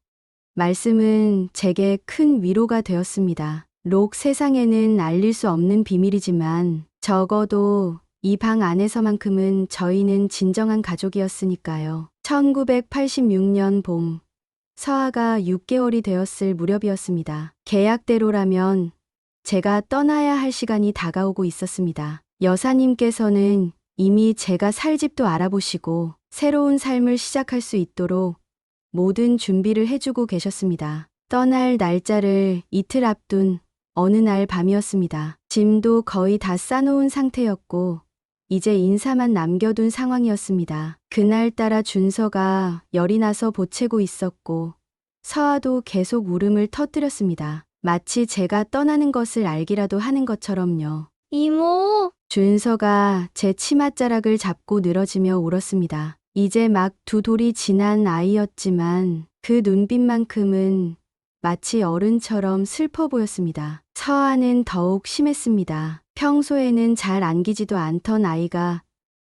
B: 말씀은 제게 큰 위로가 되었습니다. 록 세상에는 알릴 수 없는 비밀이지만 적어도 이 방 안에서만큼은 저희는 진정한 가족이었으니까요. 1986년 봄, 서아가 6개월이 되었을 무렵이었습니다. 계약대로라면 제가 떠나야 할 시간이 다가오고 있었습니다. 여사님께서는 이미 제가 살 집도 알아보시고 새로운 삶을 시작할 수 있도록 모든 준비를 해주고 계셨습니다. 떠날 날짜를 이틀 앞둔 어느 날 밤이었습니다. 짐도 거의 다 싸놓은 상태였고 이제 인사만 남겨둔 상황이었습니다. 그날따라 준서가 열이 나서 보채고 있었고 서아도 계속 울음을 터뜨렸습니다. 마치 제가 떠나는 것을 알기라도 하는 것처럼요.
H: 이모,
B: 준서가 제 치맛자락을 잡고 늘어지며 울었습니다. 이제 막 두 돌이 지난 아이였지만 그 눈빛만큼은 마치 어른처럼 슬퍼 보였습니다. 서아는 더욱 심했습니다. 평소에는 잘 안기지도 않던 아이가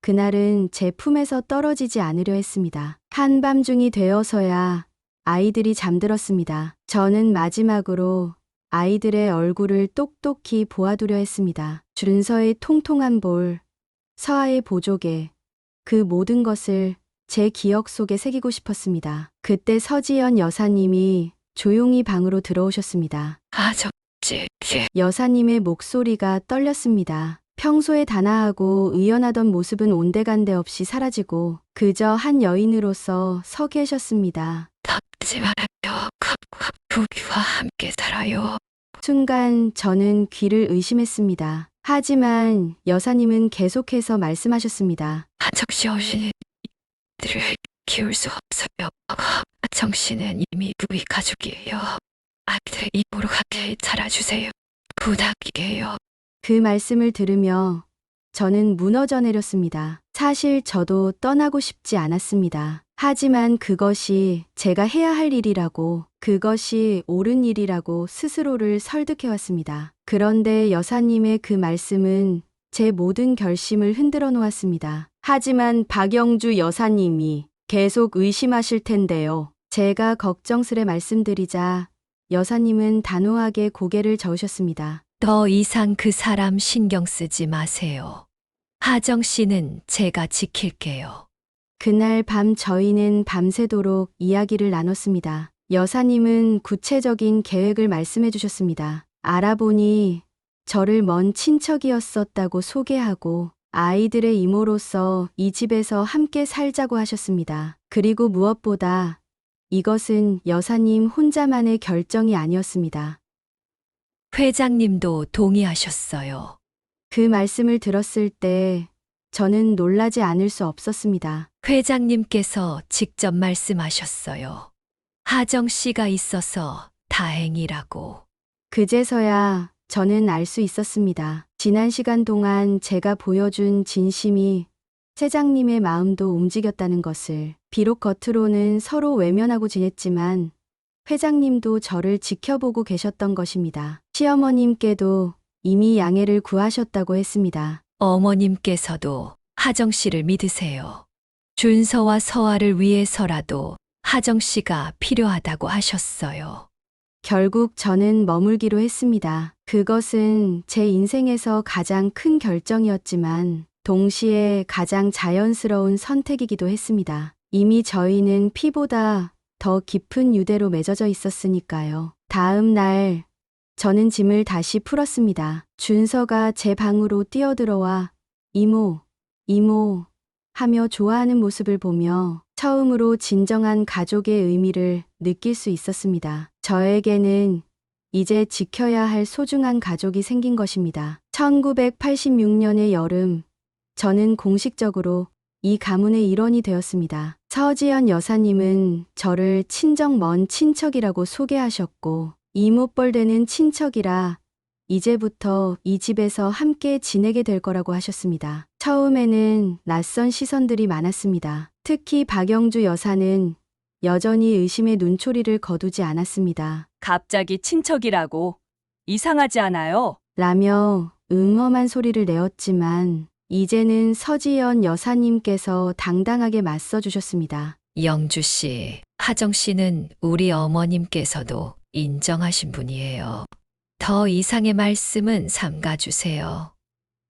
B: 그날은 제 품에서 떨어지지 않으려 했습니다. 한밤중이 되어서야 아이들이 잠들었습니다. 저는 마지막으로 아이들의 얼굴을 똑똑히 보아두려 했습니다. 준서의 통통한 볼, 서아의 보조개, 그 모든 것을 제 기억 속에 새기고 싶었습니다. 그때 서지연 여사님이 조용히 방으로 들어오셨습니다. 여사님의 목소리가 떨렸습니다. 평소에 단아하고 의연하던 모습은 온데간데 없이 사라지고 그저 한 여인으로서 서 계셨습니다.
D: 부귀와 함께 살아요.
B: 순간 저는 귀를 의심했습니다. 하지만 여사님은 계속해서 말씀하셨습니다.
D: 하정씨 없이는 이들을 키울 수 없어요. 하정씨는 이미 우리 가족이에요. 아이들의 이모로 함께 자라주세요. 부탁이에요.
B: 그 말씀을 들으며 저는 무너져 내렸습니다. 사실 저도 떠나고 싶지 않았습니다. 하지만 그것이 제가 해야 할 일이라고, 그것이 옳은 일이라고 스스로를 설득해왔습니다. 그런데 여사님의 그 말씀은 제 모든 결심을 흔들어 놓았습니다. 하지만 박영주 여사님이 계속 의심하실 텐데요. 제가 걱정스레 말씀드리자 여사님은 단호하게 고개를 저으셨습니다.
D: 더 이상 그 사람 신경 쓰지 마세요. 하정 씨는 제가 지킬게요.
B: 그날 밤 저희는 밤새도록 이야기를 나눴습니다. 여사님은 구체적인 계획을 말씀해 주셨습니다. 알아보니 저를 먼 친척이었었다고 소개하고 아이들의 이모로서 이 집에서 함께 살자고 하셨습니다. 그리고 무엇보다 이것은 여사님 혼자만의 결정이 아니었습니다.
D: 회장님도 동의하셨어요.
B: 그 말씀을 들었을 때 저는 놀라지 않을 수 없었습니다.
D: 회장님께서 직접 말씀하셨어요. 하정 씨가 있어서 다행이라고.
B: 그제서야 저는 알 수 있었습니다. 지난 시간 동안 제가 보여준 진심이 세장님의 마음도 움직였다는 것을. 비록 겉으로는 서로 외면하고 지냈지만 회장님도 저를 지켜보고 계셨던 것입니다. 시어머님께도 이미 양해를 구하셨다고 했습니다.
D: 어머님께서도 하정 씨를 믿으세요. 준서와 서아를 위해서라도 하정 씨가 필요하다고 하셨어요.
B: 결국 저는 머물기로 했습니다. 그것은 제 인생에서 가장 큰 결정이었지만 동시에 가장 자연스러운 선택이기도 했습니다. 이미 저희는 피보다 더 깊은 유대로 맺어져 있었으니까요. 다음 날 저는 짐을 다시 풀었습니다. 준서가 제 방으로 뛰어들어와 이모, 이모 하며 좋아하는 모습을 보며 처음으로 진정한 가족의 의미를 느낄 수 있었습니다. 저에게는 이제 지켜야 할 소중한 가족이 생긴 것입니다. 1986년의 여름, 저는 공식적으로 이 가문의 일원이 되었습니다. 서지연 여사님은 저를 친정 먼 친척이라고 소개하셨고 이모뻘 되는 친척이라 이제부터 이 집에서 함께 지내게 될 거라고 하셨습니다. 처음에는 낯선 시선들이 많았습니다. 특히 박영주 여사는 여전히 의심의 눈초리를 거두지 않았습니다.
E: 갑자기 친척이라고 이상하지 않아요?
B: 라며 응엄한 소리를 내었지만 이제는 서지연 여사님께서 당당하게 맞서주셨습니다.
D: 영주 씨, 하정 씨는 우리 어머님께서도 인정하신 분이에요. 더 이상의 말씀은 삼가주세요.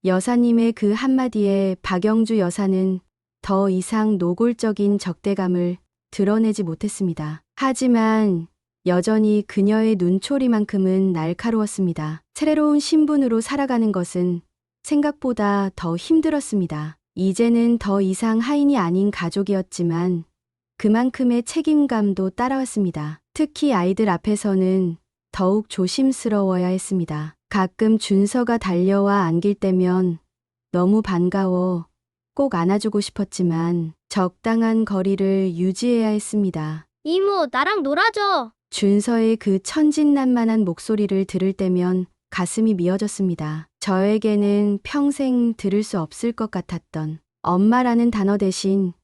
B: 여사님의 그 한마디에 박영주 여사는 더 이상 노골적인 적대감을 드러내지 못했습니다. 하지만 여전히 그녀의 눈초리만큼은 날카로웠습니다. 새로운 신분으로 살아가는 것은 생각보다 더 힘들었습니다. 이제는 더 이상 하인이 아닌 가족이었지만 그만큼의 책임감도 따라왔습니다. 특히 아이들 앞에서는 더욱 조심스러워야 했습니다. 가끔 준서가 달려와 안길 때면 너무 반가워 꼭 안아주고 싶었지만 적당한 거리를 유지해야 했습니다.
H: 이모, 나랑 놀아줘.
B: 준서의 그 천진난만한 목소리를 들을 때면 가슴이 미어졌습니다. 저에게는 평생 들을 수 없을 것 같았던 엄마라는 단어 대신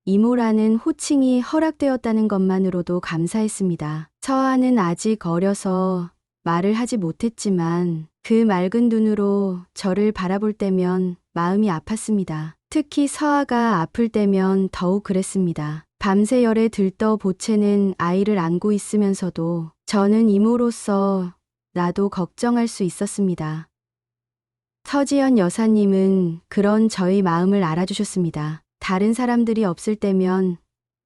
B: 이모라는 호칭이 허락되었다는 것만으로도 감사했습니다. 서아는 아직 어려서 말을 하지 못했지만 그 맑은 눈으로 저를 바라볼 때면 마음이 아팠습니다. 특히 서아가 아플 때면 더욱 그랬습니다. 밤새 열에 들떠 보채는 아이를 안고 있으면서도 저는 이모로서 나도 걱정할 수 있었습니다. 서지연 여사님은 그런 저희 마음을 알아주셨습니다. 다른 사람들이 없을 때면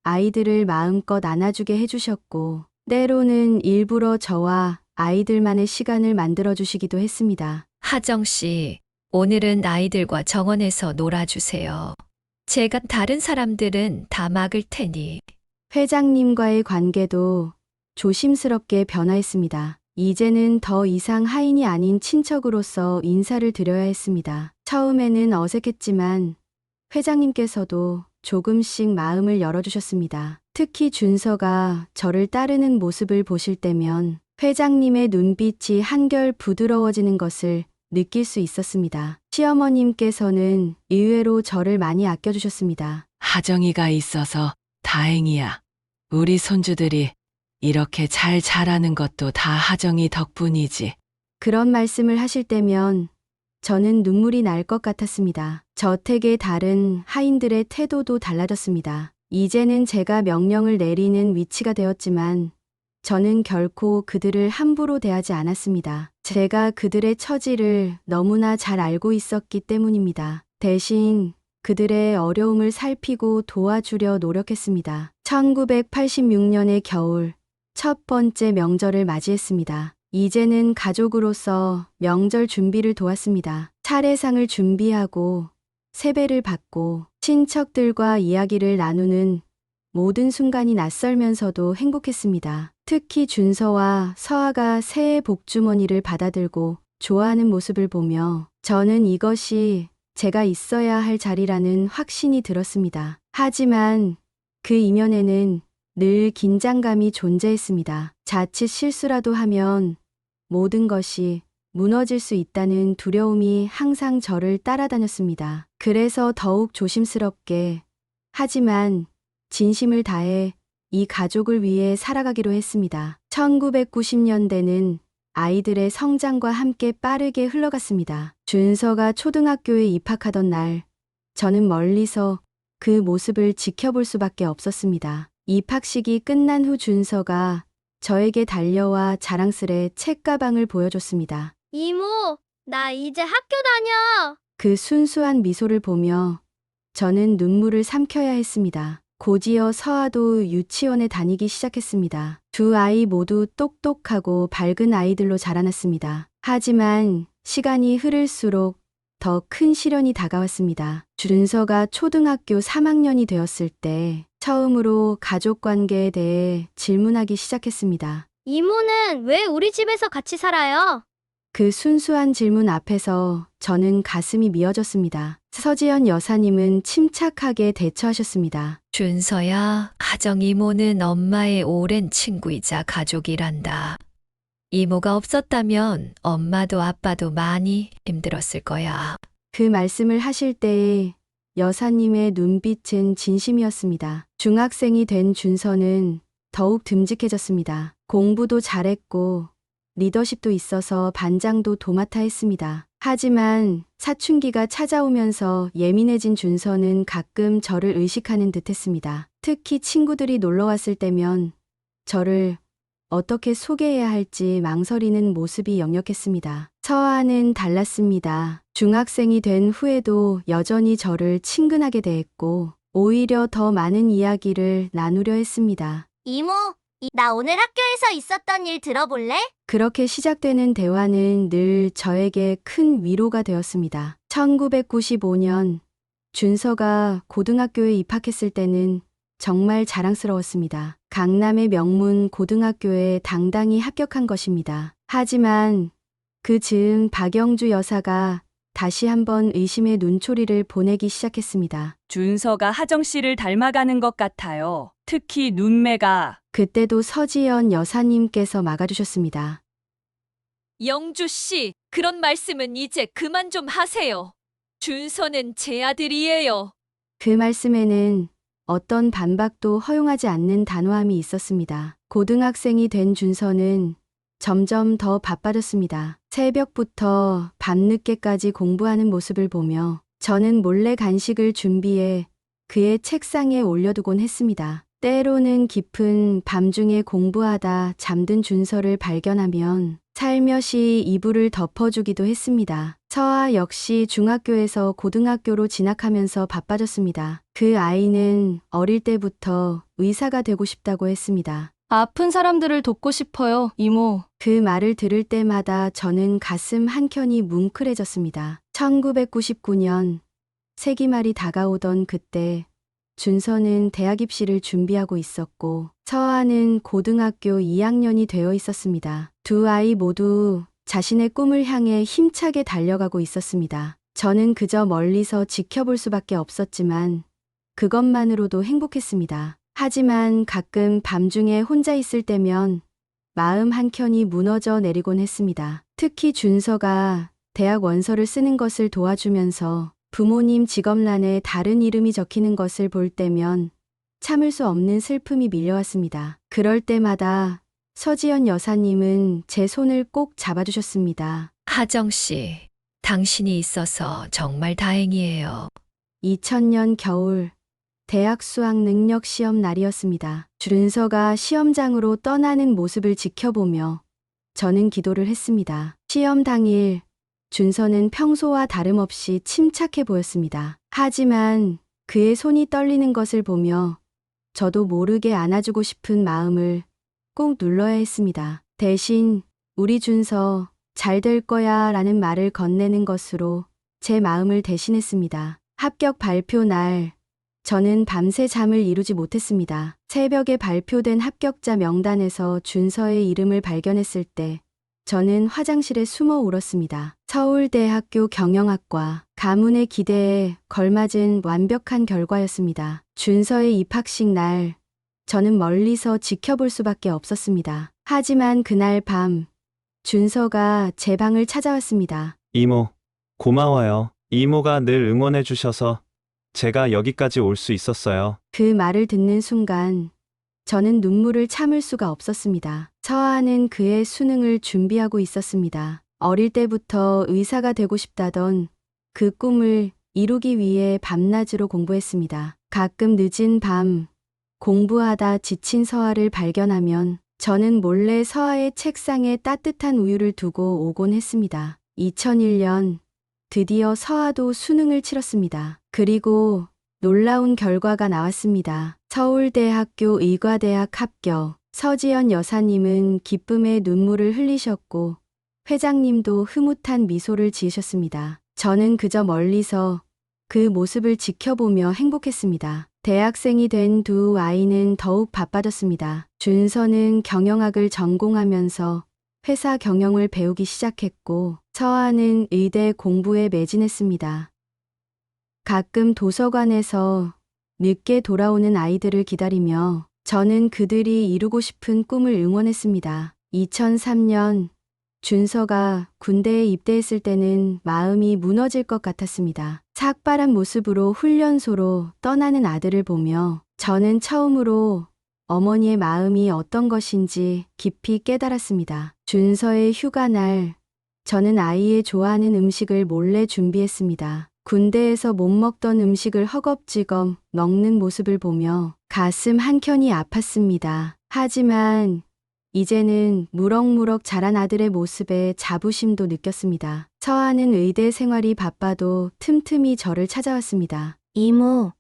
B: 아이들을 마음껏 안아주게 해주셨고, 때로는 일부러 저와 아이들만의 시간을 만들어주시기도 했습니다.
D: 하정 씨, 오늘은 아이들과 정원에서 놀아주세요. 제가 다른 사람들은 다 막을 테니.
B: 회장님과의 관계도 조심스럽게 변화했습니다. 이제는 더 이상 하인이 아닌 친척으로서 인사를 드려야 했습니다. 처음에는 어색했지만 회장님께서도 조금씩 마음을 열어주셨습니다. 특히 준서가 저를 따르는 모습을 보실 때면 회장님의 눈빛이 한결 부드러워지는 것을 느낄 수 있었습니다. 시어머님께서는 의외로 저를 많이 아껴주셨습니다.
C: 하정이가 있어서 다행이야. 우리 손주들이 이렇게 잘 자라는 것도 다 하정이 덕분이지.
B: 그런 말씀을 하실 때면 저는 눈물이 날 것 같았습니다. 저택의 다른 하인들의 태도도 달라졌습니다. 이제는 제가 명령을 내리는 위치가 되었지만 저는 결코 그들을 함부로 대하지 않았습니다. 제가 그들의 처지를 너무나 잘 알고 있었기 때문입니다. 대신 그들의 어려움을 살피고 도와주려 노력했습니다. 1986년의 겨울, 첫 번째 명절을 맞이했습니다. 이제는 가족으로서 명절 준비를 도왔습니다. 차례상을 준비하고 세배를 받고 친척들과 이야기를 나누는 모든 순간이 낯설면서도 행복했습니다. 특히 준서와 서아가 새해 복주머니를 받아들고 좋아하는 모습을 보며 저는 이것이 제가 있어야 할 자리라는 확신이 들었습니다. 하지만 그 이면에는 늘 긴장감이 존재했습니다. 자칫 실수라도 하면 모든 것이 무너질 수 있다는 두려움이 항상 저를 따라다녔습니다. 그래서 더욱 조심스럽게, 하지만 진심을 다해 이 가족을 위해 살아가기로 했습니다. 1990년대는 아이들의 성장과 함께 빠르게 흘러갔습니다. 준서가 초등학교에 입학하던 날, 저는 멀리서 그 모습을 지켜볼 수밖에 없었습니다. 입학식이 끝난 후 준서가 저에게 달려와 자랑스레 책가방을 보여줬습니다.
H: 이모, 나 이제 학교 다녀.
B: 그 순수한 미소를 보며 저는 눈물을 삼켜야 했습니다. 곧이어 서아도 유치원에 다니기 시작했습니다. 두 아이 모두 똑똑하고 밝은 아이들로 자라났습니다. 하지만 시간이 흐를수록 더 큰 시련이 다가왔습니다. 준서가 초등학교 3학년이 되었을 때 처음으로 가족 관계에 대해 질문하기 시작했습니다.
H: 이모는 왜 우리 집에서 같이 살아요?
B: 그 순수한 질문 앞에서 저는 가슴이 미어졌습니다. 서지연 여사님은 침착하게 대처하셨습니다.
D: 준서야, 하정 이모는 엄마의 오랜 친구이자 가족이란다. 이모가 없었다면 엄마도 아빠도 많이 힘들었을 거야.
B: 그 말씀을 하실 때에 여사님의 눈빛은 진심이었습니다. 중학생이 된 준서는 더욱 듬직해졌습니다. 공부도 잘했고 리더십도 있어서 반장도 도맡아 했습니다. 하지만 사춘기가 찾아오면서 예민해진 준서는 가끔 저를 의식하는 듯 했습니다. 특히 친구들이 놀러 왔을 때면 저를 어떻게 소개해야 할지 망설이는 모습이 역력했습니다. 서아는 달랐습니다. 중학생이 된 후에도 여전히 저를 친근하게 대했고 오히려 더 많은 이야기를 나누려 했습니다.
H: 이모, 나 오늘 학교에서 있었던 일 들어볼래?
B: 그렇게 시작되는 대화는 늘 저에게 큰 위로가 되었습니다. 1995년 준서가 고등학교에 입학했을 때는 정말 자랑스러웠습니다. 강남의 명문 고등학교에 당당히 합격한 것입니다. 하지만 그 즈음 박영주 여사가 다시 한번 의심의 눈초리를 보내기 시작했습니다.
E: 준서가 하정 씨를 닮아가는 것 같아요. 특히 눈매가.
B: 그때도 서지연 여사님께서 막아주셨습니다.
D: 영주 씨, 그런 말씀은 이제 그만 좀 하세요. 준서는 제 아들이에요.
B: 그 말씀에는 어떤 반박도 허용하지 않는 단호함이 있었습니다. 고등학생이 된 준서는 점점 더 바빠졌습니다. 새벽부터 밤늦게까지 공부하는 모습을 보며 저는 몰래 간식을 준비해 그의 책상에 올려두곤 했습니다. 때로는 깊은 밤중에 공부하다 잠든 준서를 발견하면 살며시 이불을 덮어주기도 했습니다. 서아 역시 중학교에서 고등학교로 진학하면서 바빠졌습니다. 그 아이는 어릴 때부터 의사가 되고 싶다고 했습니다.
I: 아픈 사람들을 돕고 싶어요, 이모.
B: 그 말을 들을 때마다 저는 가슴 한켠이 뭉클해졌습니다. 1999년 세기말이 다가오던 그때 준서는 대학 입시를 준비하고 있었고 서아는 고등학교 2학년이 되어 있었습니다. 두 아이 모두 자신의 꿈을 향해 힘차게 달려가고 있었습니다. 저는 그저 멀리서 지켜볼 수밖에 없었지만 그것만으로도 행복했습니다. 하지만 가끔 밤중에 혼자 있을 때면 마음 한켠이 무너져 내리곤 했습니다. 특히 준서가 대학 원서를 쓰는 것을 도와주면서 부모님 직업란에 다른 이름이 적히는 것을 볼 때면 참을 수 없는 슬픔이 밀려왔습니다. 그럴 때마다 서지연 여사님은 제 손을 꼭 잡아주셨습니다.
D: 하정 씨, 당신이 있어서 정말 다행이에요.
B: 2000년 겨울 대학 수학 능력 시험 날이었습니다. 준서가 시험장으로 떠나는 모습을 지켜보며 저는 기도를 했습니다. 시험 당일 준서는 평소와 다름없이 침착해 보였습니다. 하지만 그의 손이 떨리는 것을 보며 저도 모르게 안아주고 싶은 마음을 꼭 눌러야 했습니다. 대신 우리 준서 잘 될 거야 라는 말을 건네는 것으로 제 마음을 대신했습니다. 합격 발표 날 저는 밤새 잠을 이루지 못했습니다. 새벽에 발표된 합격자 명단에서 준서의 이름을 발견했을 때 저는 화장실에 숨어 울었습니다. 서울대학교 경영학과 가문의 기대에 걸맞은 완벽한 결과였습니다. 준서의 입학식 날 저는 멀리서 지켜볼 수밖에 없었습니다. 하지만 그날 밤 준서가 제 방을 찾아왔습니다.
J: 이모, 고마워요. 이모가 늘 응원해 주셔서 제가 여기까지 올 수 있었어요.
B: 그 말을 듣는 순간 저는 눈물을 참을 수가 없었습니다. 서아는 그의 수능을 준비하고 있었습니다. 어릴 때부터 의사가 되고 싶다던 그 꿈을 이루기 위해 밤낮으로 공부했습니다. 가끔 늦은 밤 공부하다 지친 서아를 발견하면 저는 몰래 서아의 책상에 따뜻한 우유를 두고 오곤 했습니다. 2001년 드디어 서아도 수능을 치렀습니다. 그리고 놀라운 결과가 나왔습니다. 서울대학교 의과대학 합격. 서지연 여사님은 기쁨의 눈물을 흘리셨고 회장님도 흐뭇한 미소를 지으셨습니다. 저는 그저 멀리서 그 모습을 지켜보며 행복했습니다. 대학생이 된 두 아이는 더욱 바빠졌습니다. 준서는 경영학을 전공하면서 회사 경영을 배우기 시작했고 서아는 의대 공부에 매진했습니다. 가끔 도서관에서 늦게 돌아오는 아이들을 기다리며 저는 그들이 이루고 싶은 꿈을 응원했습니다. 2003년 준서가 군대에 입대했을 때는 마음이 무너질 것 같았습니다. 삭발한 모습으로 훈련소로 떠나는 아들을 보며 저는 처음으로 어머니의 마음이 어떤 것인지 깊이 깨달았습니다. 준서의 휴가날 저는 아이의 좋아하는 음식을 몰래 준비했습니다. 군대에서 못 먹던 음식을 허겁지겁 먹는 모습을 보며 가슴 한켠이 아팠습니다. 하지만 이제는 무럭무럭 자란 아들의 모습에 자부심도 느꼈습니다. 서아는 의대 생활이 바빠도 틈틈이 저를 찾아왔습니다.
H: 이모,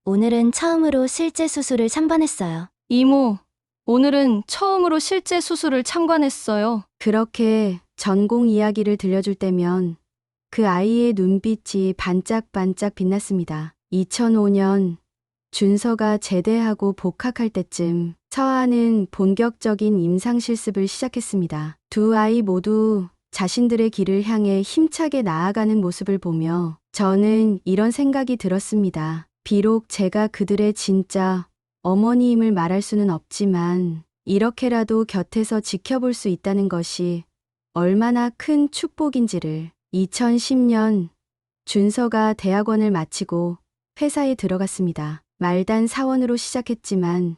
H: 오늘은 처음으로 실제 수술을 참관했어요.
I: 이모, 오늘은 처음으로 실제 수술을 참관했어요.
B: 그렇게 전공 이야기를 들려줄 때면 그 아이의 눈빛이 반짝반짝 빛났습니다. 2005년 준서가 제대하고 복학할 때쯤 서아는 본격적인 임상 실습을 시작했습니다. 두 아이 모두 자신들의 길을 향해 힘차게 나아가는 모습을 보며 저는 이런 생각이 들었습니다. 비록 제가 그들의 진짜 어머니임을 말할 수는 없지만 이렇게라도 곁에서 지켜볼 수 있다는 것이 얼마나 큰 축복인지를. 2010년 준서가 대학원을 마치고 회사에 들어갔습니다. 말단 사원으로 시작했지만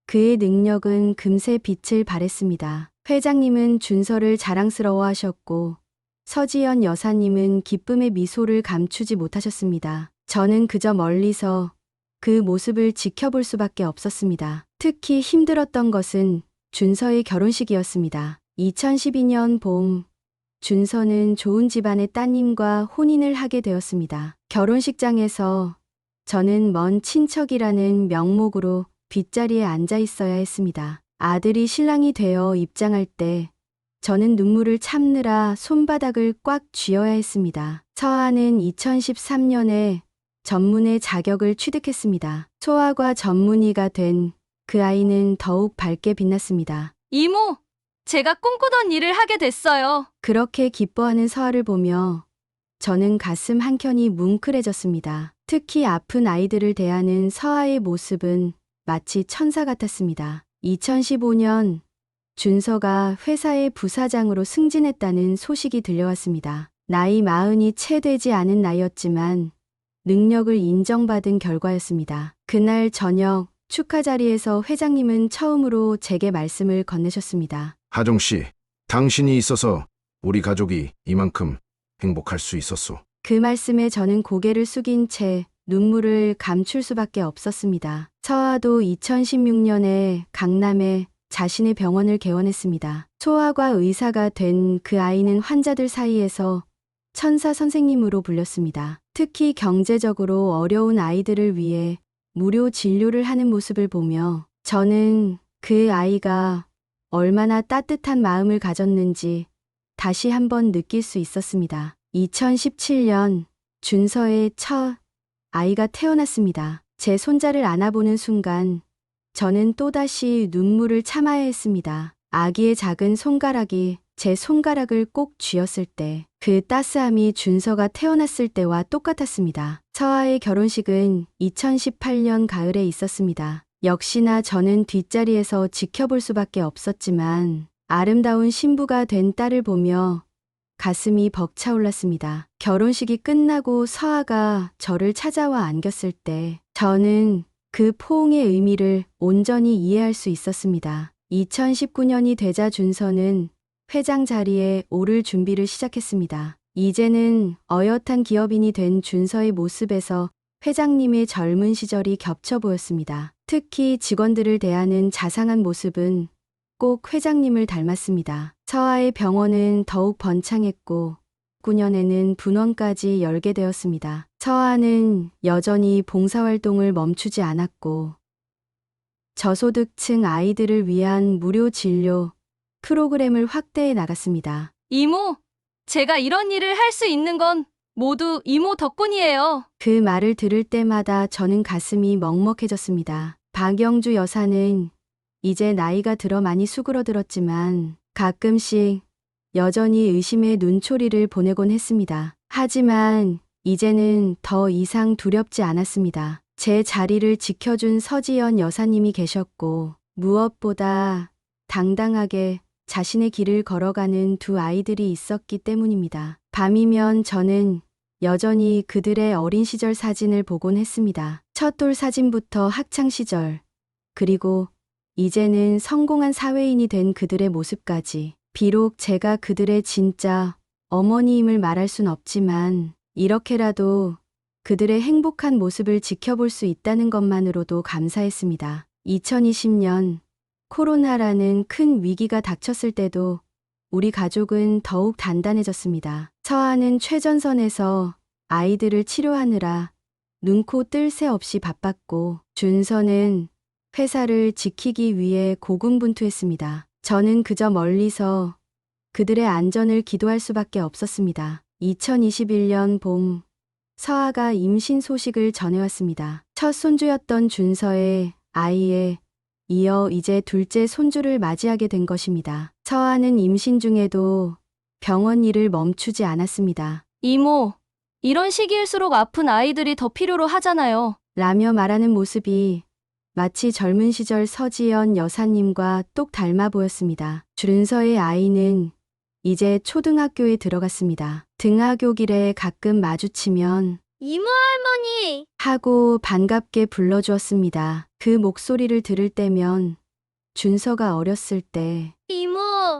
B: 그의 능력은 금세 빛을 발했습니다. 회장님은 준서를 자랑스러워하셨고 서지연 여사님은 기쁨의 미소를 감추지 못하셨습니다. 저는 그저 멀리서 그 모습을 지켜볼 수밖에 없었습니다. 특히 힘들었던 것은 준서의 결혼식이었습니다. 2012년 봄, 준서는 좋은 집안의 따님과 혼인을 하게 되었습니다. 결혼식장에서 저는 먼 친척이라는 명목으로 뒷자리에 앉아 있어야 했습니다. 아들이 신랑이 되어 입장할 때 저는 눈물을 참느라 손바닥을 꽉 쥐어야 했습니다. 서아는 2013년에 전문의 자격을 취득했습니다. 소아과 전문의가 된 그 아이는 더욱 밝게 빛났습니다.
I: 이모, 제가 꿈꾸던 일을 하게 됐어요.
B: 그렇게 기뻐하는 서아를 보며 저는 가슴 한켠이 뭉클해졌습니다. 특히 아픈 아이들을 대하는 서아의 모습은 마치 천사 같았습니다. 2015년 준서가 회사의 부사장으로 승진했다는 소식이 들려왔습니다. 나이 40이 채 되지 않은 나이였지만 능력을 인정받은 결과였습니다. 그날 저녁 축하 자리에서 회장님은 처음으로 제게 말씀을 건네셨습니다.
K: 하정 씨, 당신이 있어서 우리 가족이 이만큼 행복할 수 있었소.
B: 그 말씀에 저는 고개를 숙인 채 눈물을 감출 수밖에 없었습니다. 서아도 2016년에 강남에 자신의 병원을 개원했습니다. 소아과 의사가 된 그 아이는 환자들 사이에서 천사 선생님으로 불렸습니다. 특히 경제적으로 어려운 아이들을 위해 무료 진료를 하는 모습을 보며 저는 그 아이가 얼마나 따뜻한 마음을 가졌는지 다시 한번 느낄 수 있었습니다. 2017년 준서의 첫 아이가 태어났습니다. 제 손자를 안아보는 순간 저는 또다시 눈물을 참아야 했습니다. 아기의 작은 손가락이 제 손가락을 꼭 쥐었을 때 그 따스함이 준서가 태어났을 때와 똑같았습니다. 서아의 결혼식은 2018년 가을에 있었습니다. 역시나 저는 뒷자리에서 지켜볼 수밖에 없었지만 아름다운 신부가 된 딸을 보며 가슴이 벅차올랐습니다. 결혼식이 끝나고 서아가 저를 찾아와 안겼을 때 저는 그 포옹의 의미를 온전히 이해할 수 있었습니다. 2019년이 되자 준서는 회장 자리에 오를 준비를 시작했습니다. 이제는 어엿한 기업인이 된 준서의 모습에서 회장님의 젊은 시절이 겹쳐 보였습니다. 특히 직원들을 대하는 자상한 모습은 꼭 회장님을 닮았습니다. 서아의 병원은 더욱 번창했고 9년에는 분원까지 열게 되었습니다. 서아는 여전히 봉사활동을 멈추지 않았고 저소득층 아이들을 위한 무료 진료 프로그램을 확대해 나갔습니다.
I: 이모, 제가 이런 일을 할 수 있는 건 모두 이모 덕분이에요.
B: 그 말을 들을 때마다 저는 가슴이 먹먹해졌습니다. 박영주 여사는 이제 나이가 들어 많이 수그러들었지만 가끔씩 여전히 의심의 눈초리를 보내곤 했습니다. 하지만 이제는 더 이상 두렵지 않았습니다. 제 자리를 지켜준 서지연 여사님이 계셨고 무엇보다 당당하게 자신의 길을 걸어가는 두 아이들이 있었기 때문입니다. 밤이면 저는 여전히 그들의 어린 시절 사진을 보곤 했습니다. 첫 돌 사진부터 학창 시절, 그리고 이제는 성공한 사회인이 된 그들의 모습까지. 비록 제가 그들의 진짜 어머니임을 말할 순 없지만 이렇게라도 그들의 행복한 모습을 지켜볼 수 있다는 것만으로도 감사했습니다. 2020년 코로나라는 큰 위기가 닥쳤을 때도 우리 가족은 더욱 단단해졌습니다. 서아는 최전선에서 아이들을 치료하느라 눈코 뜰 새 없이 바빴고 준서는 회사를 지키기 위해 고군분투했습니다. 저는 그저 멀리서 그들의 안전을 기도할 수밖에 없었습니다. 2021년 봄, 서아가 임신 소식을 전해왔습니다. 첫 손주였던 준서의 아이에 이어 이제 둘째 손주를 맞이하게 된 것입니다. 서아는 임신 중에도 병원 일을 멈추지 않았습니다.
I: 이모, 이런 시기일수록 아픈 아이들이 더 필요로 하잖아요.
B: 라며 말하는 모습이 마치 젊은 시절 서지연 여사님과 똑 닮아 보였습니다. 준서의 아이는 이제 초등학교에 들어갔습니다. 등하교길에 가끔 마주치면
H: 이모 할머니!
B: 하고 반갑게 불러주었습니다. 그 목소리를 들을 때면 준서가 어렸을 때
H: 이모!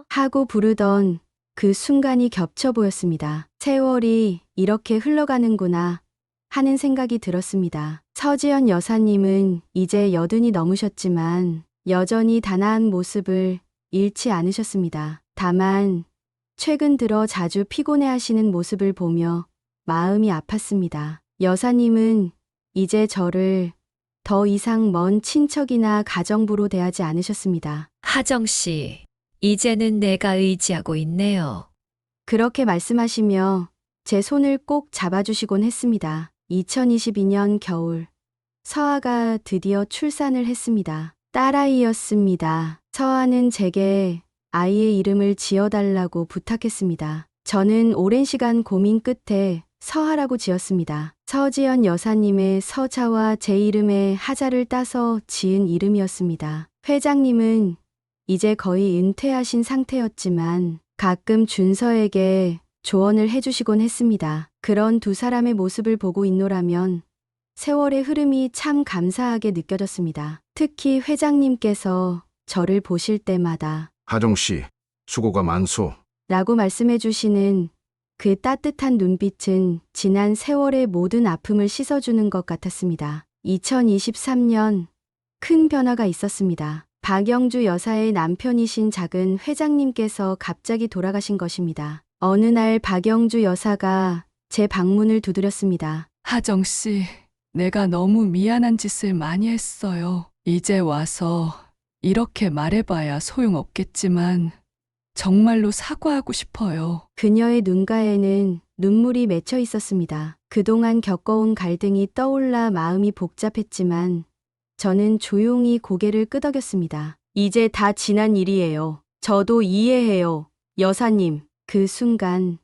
B: 하고 부르던 그 순간이 겹쳐 보였습니다. 세월이 이렇게 흘러가는구나 하는 생각이 들었습니다. 서지연 여사님은 이제 80이 넘으셨지만 여전히 단아한 모습을 잃지 않으셨습니다. 다만 최근 들어 자주 피곤해 하시는 모습을 보며 마음이 아팠습니다. 여사님은 이제 저를 더 이상 먼 친척이나 가정부로 대하지 않으셨습니다.
D: 하정 씨, 이제는 내가 의지하고 있네요.
B: 그렇게 말씀하시며 제 손을 꼭 잡아주시곤 했습니다. 2022년 겨울, 서아가 드디어 출산을 했습니다. 딸아이였습니다. 서아는 제게 아이의 이름을 지어달라고 부탁했습니다. 저는 오랜 시간 고민 끝에 서하라고 지었습니다. 서지연 여사님의 서자와 제 이름의 하자를 따서 지은 이름이었습니다. 회장님은 이제 거의 은퇴하신 상태였지만 가끔 준서에게 조언을 해주시곤 했습니다. 그런 두 사람의 모습을 보고 있노라면 세월의 흐름이 참 감사하게 느껴졌습니다. 특히 회장님께서 저를 보실 때마다
K: 하정 씨, 수고가 많소.
B: 라고 말씀해 주시는 그 따뜻한 눈빛은 지난 세월의 모든 아픔을 씻어주는 것 같았습니다. 2023년 큰 변화가 있었습니다. 박영주 여사의 남편이신 작은 회장님께서 갑자기 돌아가신 것입니다. 어느 날 박영주 여사가 제 방문을 두드렸습니다.
C: 하정 씨, 내가 너무 미안한 짓을 많이 했어요. 이제 와서 이렇게 말해봐야 소용없겠지만 정말로 사과하고 싶어요.
B: 그녀의 눈가에는 눈물이 맺혀 있었습니다. 그동안 겪어온 갈등이 떠올라 마음이 복잡했지만 저는 조용히 고개를 끄덕였습니다. 이제 다 지난 일이에요. 저도 이해해요. 여사님. 그 순간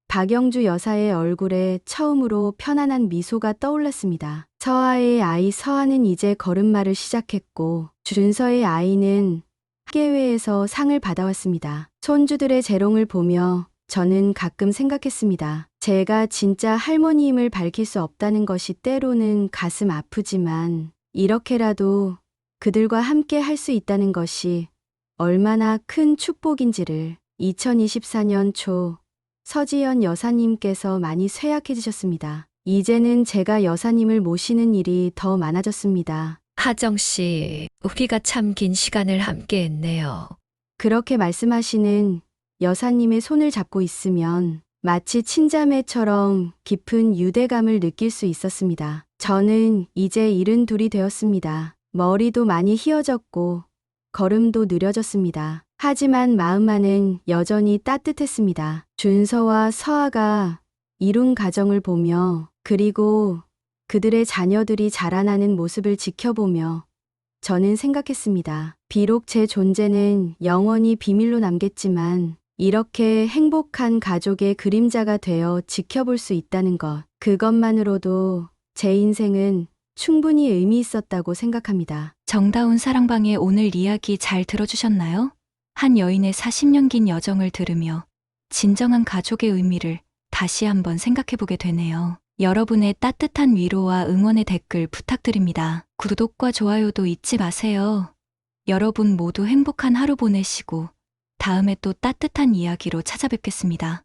B: 박영주 여사의 얼굴에 처음으로 편안한 미소가 떠올랐습니다. 서아의 아이 서아는 이제 걸음마를 시작했고 준서의 아이는 학예회에서 상을 받아왔습니다. 손주들의 재롱을 보며 저는 가끔 생각했습니다. 제가 진짜 할머니임을 밝힐 수 없다는 것이 때로는 가슴 아프지만 이렇게라도 그들과 함께 할 수 있다는 것이 얼마나 큰 축복인지를. 2024년 초 서지연 여사님께서 많이 쇠약해지셨습니다. 이제는 제가 여사님을 모시는 일이 더 많아졌습니다.
D: 하정 씨, 우리가 참 긴 시간을 함께 했네요.
B: 그렇게 말씀하시는 여사님의 손을 잡고 있으면 마치 친자매처럼 깊은 유대감을 느낄 수 있었습니다. 저는 이제 72이 되었습니다. 머리도 많이 휘어졌고 걸음도 느려졌습니다. 하지만 마음만은 여전히 따뜻했습니다. 준서와 서아가 이룬 가정을 보며 그리고 그들의 자녀들이 자라나는 모습을 지켜보며 저는 생각했습니다. 비록 제 존재는 영원히 비밀로 남겠지만 이렇게 행복한 가족의 그림자가 되어 지켜볼 수 있다는 것, 그것만으로도 제 인생은 충분히 의미 있었다고 생각합니다.
A: 정다운 사랑방의 오늘 이야기 잘 들어주셨나요? 한 여인의 40년 긴 여정을 들으며 진정한 가족의 의미를 다시 한번 생각해보게 되네요. 여러분의 따뜻한 위로와 응원의 댓글 부탁드립니다. 구독과 좋아요도 잊지 마세요. 여러분 모두 행복한 하루 보내시고 다음에 또 따뜻한 이야기로 찾아뵙겠습니다.